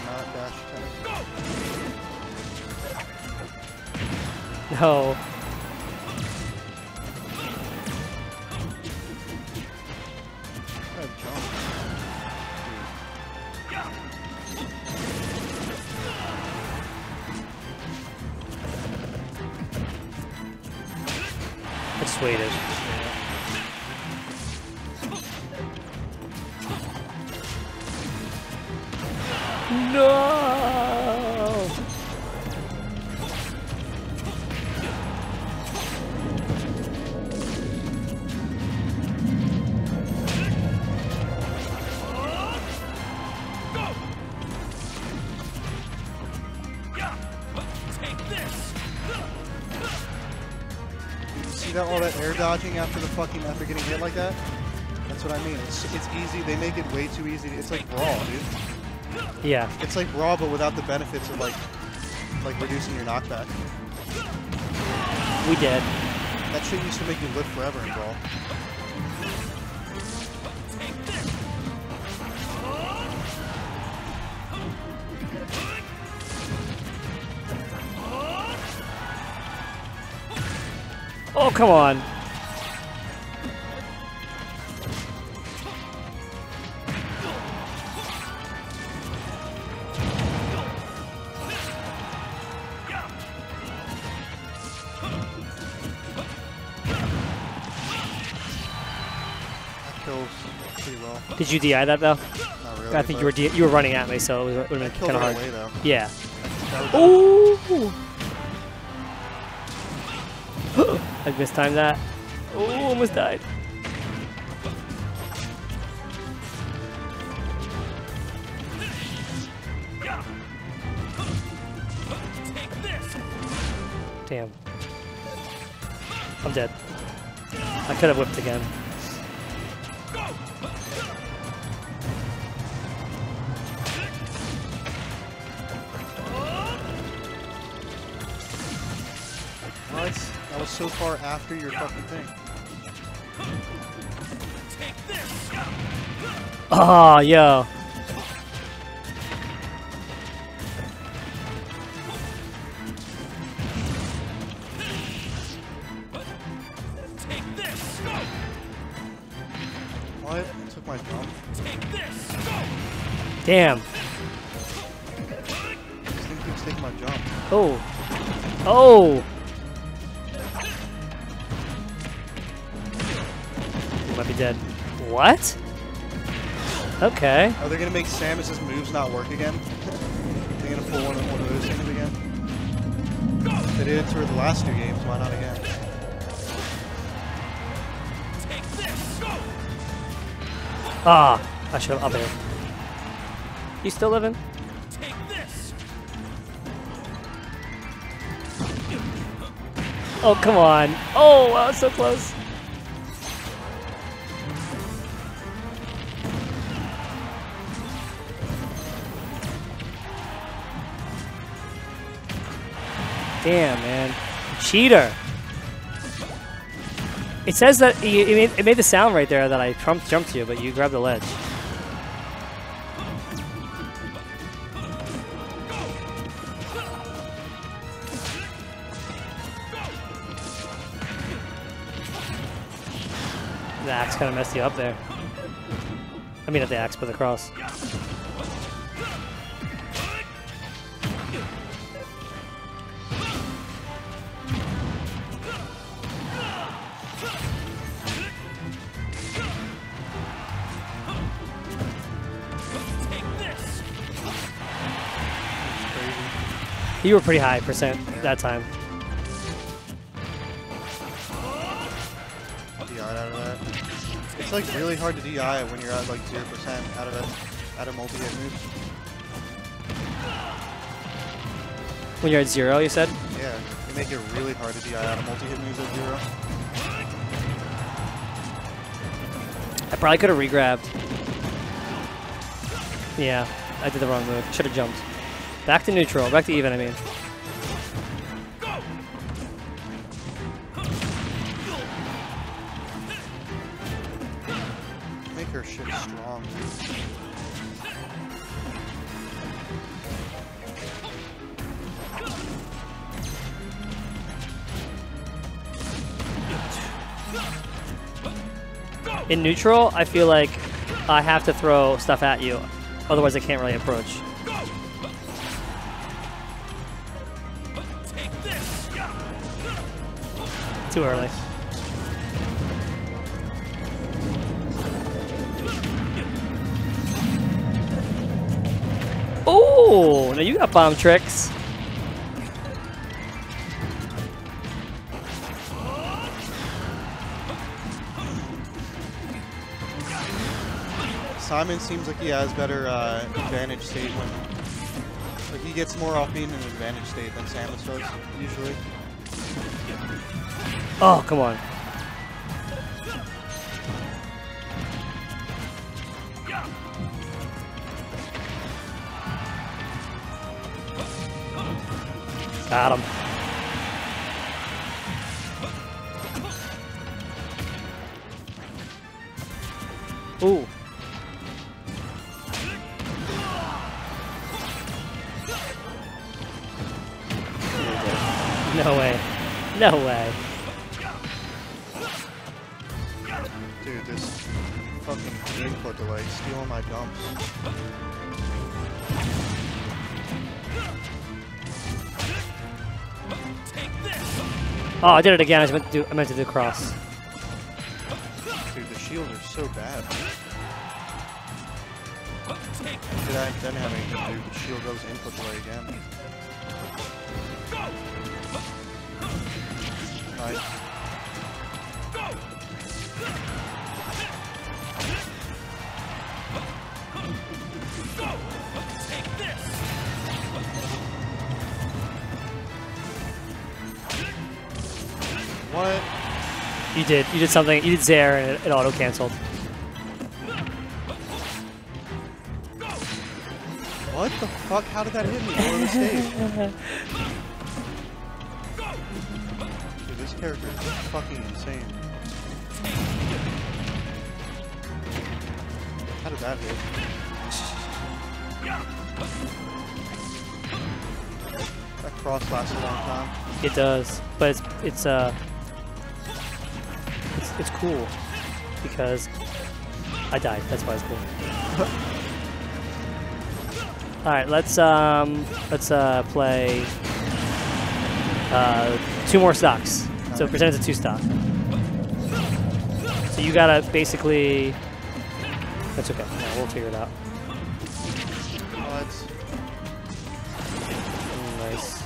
Not dash attack. No. I just waited. No! All that air dodging after getting hit like that? That's what I mean. It's easy. They make it way too easy. It's like Brawl, dude. Yeah. It's like Brawl, but without the benefits of like reducing your knockback. We did. That shit used to make you live forever in Brawl. Oh, come on. That kills pretty well. Did you DI that though? Not really. I think you were running at me, so it would have been kind of hard. Away, though. Yeah. Ooh! I mistimed that. Oh, almost died. Damn. I'm dead. I could have whipped again. What? That was so far after your fucking thing. Oh, yo. What? I took my jump. Damn. This thing keeps taking my jump. Oh. Oh. You might be dead. What? Okay. Are they gonna make Samus's moves not work again? They're gonna pull one of those things again? They did it for the last two games, why not again? Ah, I should have up there. You still living? Oh, come on. Oh, wow, so close. Damn, man. Cheater. It says that it made the sound right there that I jumped you, but you grabbed the ledge. The axe kind of messed you up there. I mean, not the axe, but the cross. You were pretty high percent that time. DI out of that. It's like really hard to DI when you're at like 0% out of multi-hit moves. When you're at 0, you said? Yeah, they make it really hard to DI out of multi-hit moves at 0. I probably could have re-grabbed. Yeah, I did the wrong move. Should have jumped. Back to neutral. Back to even, I mean. shit's strong. In neutral, I feel like I have to throw stuff at you, otherwise I can't really approach. Too early. Oh, now you got bomb tricks. Simon seems like he has better advantage state when, like, he gets more off being in an advantage state than Samus does usually. Oh, come on. Got him. Ooh. No way. No way. Dude, this fucking input delay stealing my jumps. Oh, I did it again. I meant to do cross. Dude, the shields are so bad. Did I then have anything to do? The shield goes input delay again. Nice. What? You did something. You did Zaire and it auto canceled. What the fuck? How did that hit me over the stage? Dude, this character is fucking insane. How did that hit? That cross lasts a long time. It does, but it's cool because I died. That's why it's cool. All right, let's play 2 more stocks. So pretend it's a 2 stock. So you gotta basically. That's okay. Yeah, we'll figure it out. What? Nice.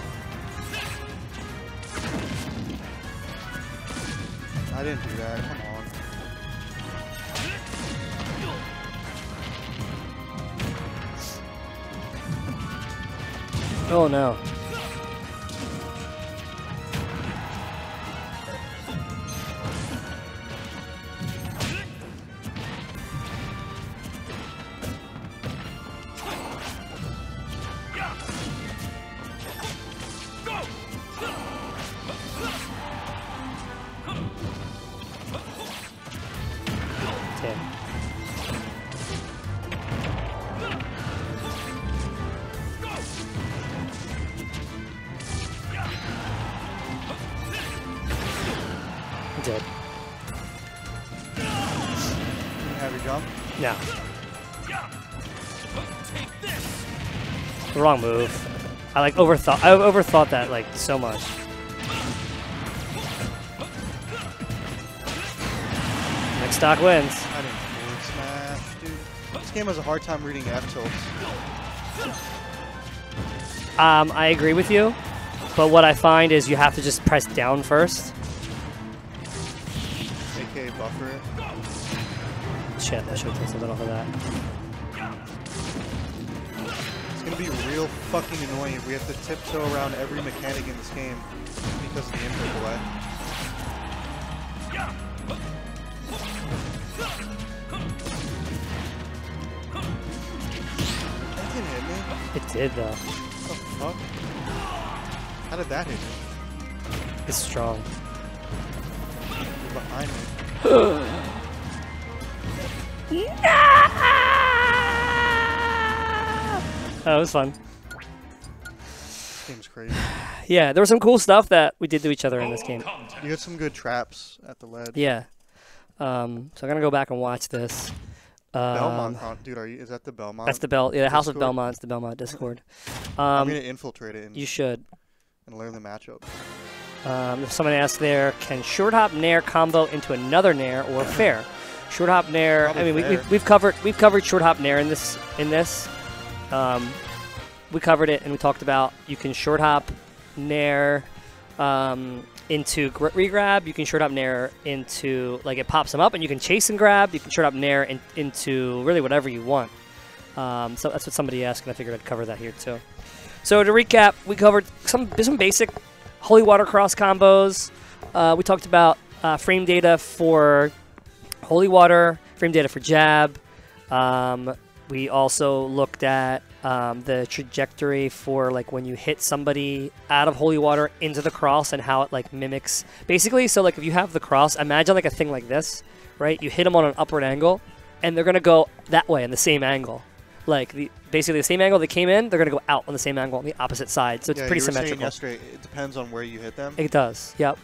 I didn't do that. Come on. Oh no. Dead. Have you jump? No. The wrong move. I overthought that like so much. Next stock wins. I didn't forward smash, dude. This game has a hard time reading F tilts. I agree with you, but what I find is you have to just press down first. AKA buffer it. Shit, I should have taken something off of that. It's gonna be real fucking annoying if we have to tiptoe around every mechanic in this game because of the input delay. That didn't hit me. It did though. What the fuck? How did that hit me? It's strong. You're behind me. That was fun. This game's crazy. Yeah, there was some cool stuff that we did to each other in this game. You had some good traps at the ledge. Yeah. So I'm gonna go back and watch this. Belmont, dude, is that the Belmont? That's the the House of Belmont. It's the Belmont Discord. I'm gonna infiltrate it. You should. And learn the matchup. Someone asked there, can short hop nair combo into another nair or fair? Short hop nair. Probably I mean, fair. we've covered short hop nair in this. We covered it and we talked about you can short hop nair into regrab. You can short hop nair into, like, it pops them up and you can chase and grab. You can short hop nair into really whatever you want. So that's what somebody asked, and I figured I'd cover that here too. So to recap, we covered some basic holy water cross combos. We talked about frame data for holy water, frame data for jab. We also looked at the trajectory for, like, when you hit somebody out of holy water into the cross and how it, like, mimics. Basically, so, like, if you have the cross, imagine, like, a thing like this, right? You hit them on an upward angle, and they're going to go that way in the same angle. Like, basically the same angle they came in, they're going to go out on the same angle on the opposite side. So it's pretty symmetrical. Yeah, you were saying yesterday, it depends on where you hit them. It does, yep.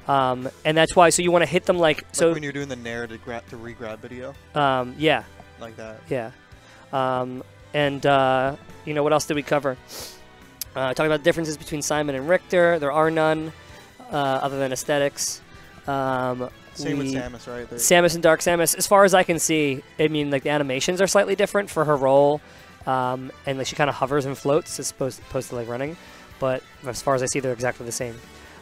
And that's why, so you want to hit them like when you're doing the nair to re-grab video? Yeah. Like that. Yeah. You know, what else did we cover? Talking about differences between Simon and Richter. There are none other than aesthetics. Same with Samus, right? Samus and Dark Samus. As far as I can see, I mean, like, the animations are slightly different for her role. And, like, she kind of hovers and floats as opposed to, like, running. But as far as I see, they're exactly the same.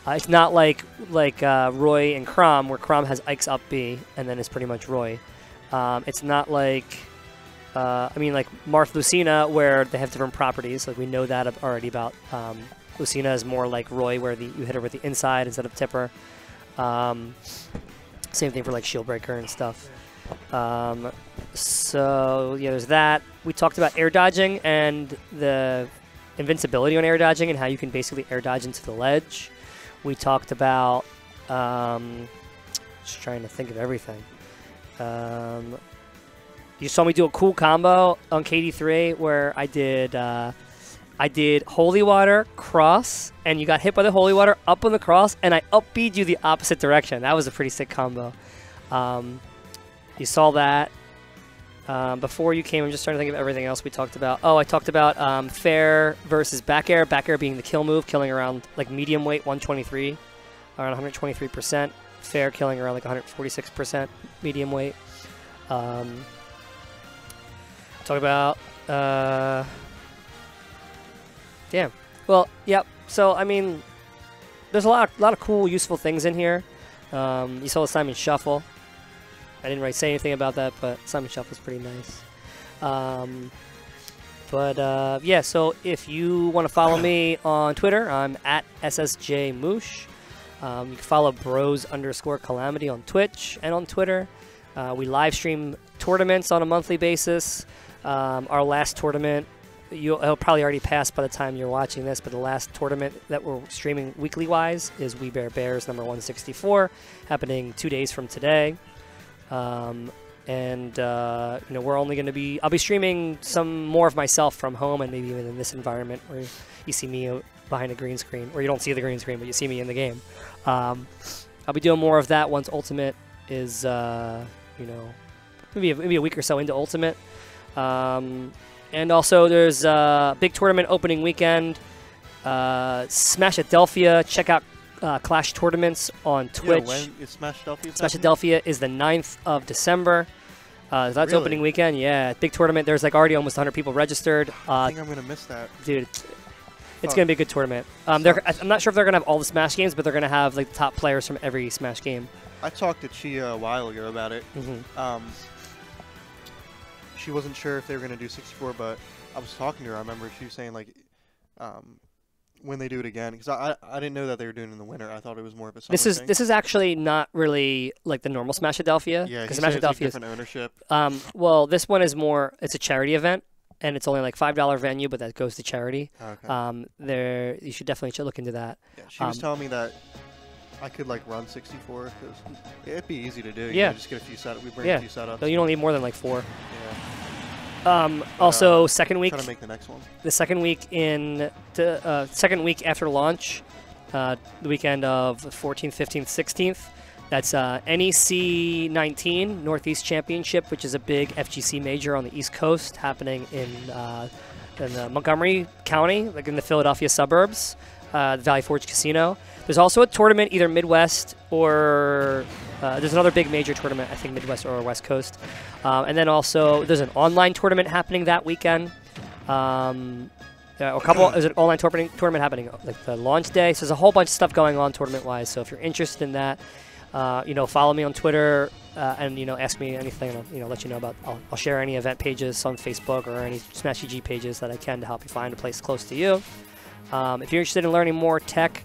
It's not like Roy and Chrom, where Chrom has Ike's up B and then is pretty much Roy. It's not like, like Marth Lucina, where they have different properties. Like, we know that already about. Lucina is more like Roy, where you hit her with the inside instead of tipper. Same thing for, like, Shield Breaker and stuff. So, yeah, there's that. We talked about air dodging and the invincibility on air dodging and how you can basically air dodge into the ledge. We talked about, just trying to think of everything. You saw me do a cool combo on KD3 where I did holy water, cross, and you got hit by the holy water, up on the cross, and I up-beat you the opposite direction. That was a pretty sick combo. You saw that. Before you came, I'm just trying to think of everything else we talked about. Oh, I talked about fair versus back air. Back air being the kill move, killing around, like, medium weight, 123, around 123%. Fair killing around, like, 146% medium weight. Talk about... Damn. Well, yep. So, I mean, there's a lot of cool, useful things in here. You saw the Simon Shuffle. I didn't really say anything about that, but Simon Shuffle's pretty nice. Yeah, so if you want to follow me on Twitter, I'm at SSJMoosh. You can follow bros_calamity on Twitch and on Twitter. We live stream tournaments on a monthly basis. Our last tournament, it'll probably already pass by the time you're watching this, but the last tournament that we're streaming weekly-wise is We Bear Bears number 164, happening 2 days from today. You know, we're only going to be... I'll be streaming some more of myself from home and maybe even in this environment where you see me behind a green screen, or you don't see the green screen, but you see me in the game. I'll be doing more of that once Ultimate is, you know, maybe a week or so into Ultimate. And also, there's a big tournament opening weekend. Smashadelphia. Check out Clash Tournaments on Twitch. Yeah, when is Smashadelphia? Smashadelphia is the 9th of December. That's really? Opening weekend. Yeah, big tournament. There's, like, already almost 100 people registered. I think I'm going to miss that. Dude, it's going to be a good tournament. I'm not sure if they're going to have all the Smash games, but they're going to have, like, the top players from every Smash game. I talked to Chia a while ago about it. She wasn't sure if they were going to do 64, but I was talking to her. I remember she was saying, like, when they do it again, because I didn't know that they were doing it in the winter. I thought it was more of a summer thing. This is actually not really like the normal Smashadelphia. Yeah, because Smashadelphia is different ownership. Well, this one is more. It's a charity event, and it's only like $5 venue, but that goes to charity. Okay. You should definitely look into that. Yeah, she was telling me that I could like run 64 because it'd be easy to do. Yeah. You know, just get a few setups. We bring a few setups. No, you don't need more than like 4. Yeah. Also, second week. Trying to make the next one. The second week second week after launch, the weekend of 14th, 15th, 16th. That's NEC 19 Northeast Championship, which is a big FGC major on the East Coast, happening in Montgomery County, like in the Philadelphia suburbs, the Valley Forge Casino. There's also a tournament either Midwest or there's another big major tournament, I think Midwest or West Coast. And then also there's an online tournament happening that weekend. There's an online tournament happening like the launch day. So there's a whole bunch of stuff going on tournament-wise. So if you're interested in that, follow me on Twitter and ask me anything. And I'll let you know about. I'll share any event pages on Facebook or any Smash GG pages that I can to help you find a place close to you. If you're interested in learning more tech,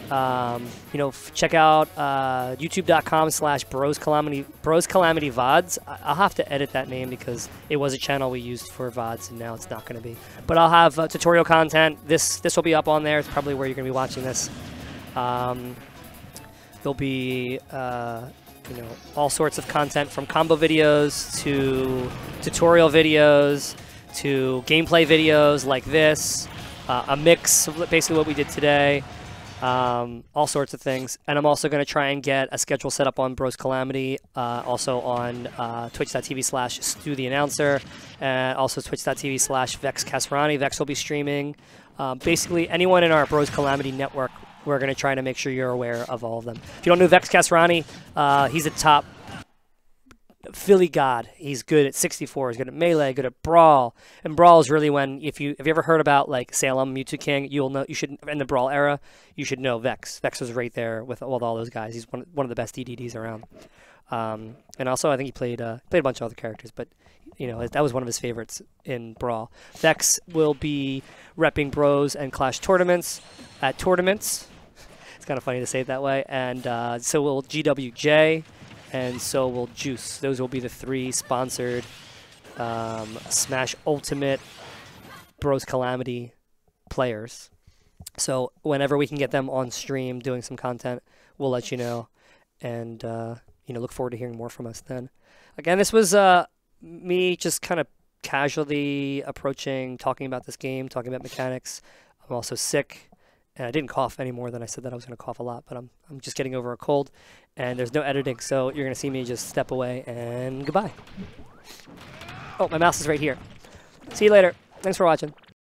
check out youtube.com/Bros Calamity VODs. I'll have to edit that name because it was a channel we used for VODs and now it's not going to be. But I'll have tutorial content. This will be up on there. It's probably where you're going to be watching this. There'll be all sorts of content from combo videos to tutorial videos to gameplay videos like this, a mix of basically what we did today. All sorts of things. And I'm also going to try and get a schedule set up on Bros Calamity, also on twitch.tv/Stu the Announcer, and also twitch.tv/Vex Casarani. Vex will be streaming. Basically, anyone in our Bros Calamity network, we're going to try to make sure you're aware of all of them. If you don't know Vex Casarani, he's a top Philly god. He's good at 64. He's good at melee, good at brawl. And brawl is really when have you ever heard about like Salem, Mewtwo King? You'll know. You should in the brawl era. You should know Vex. Vex was right there with all those guys. He's one of the best DDDs around. And also I think he played a bunch of other characters, but that was one of his favorites in brawl. Vex will be repping Bros and Clash tournaments at tournaments. It's kind of funny to say it that way. And so will GWJ. And so will Juice. Those will be the 3 sponsored Smash Ultimate Bros Calamity players. So whenever we can get them on stream doing some content, we'll let you know. And, look forward to hearing more from us then. Again, this was me just kind of casually talking about this game, talking about mechanics. I'm also sick. And I didn't cough any more than I said that I was going to cough a lot, but I'm just getting over a cold, and there's no editing, so you're going to see me just step away, and goodbye. Oh, my mouse is right here. See you later. Thanks for watching.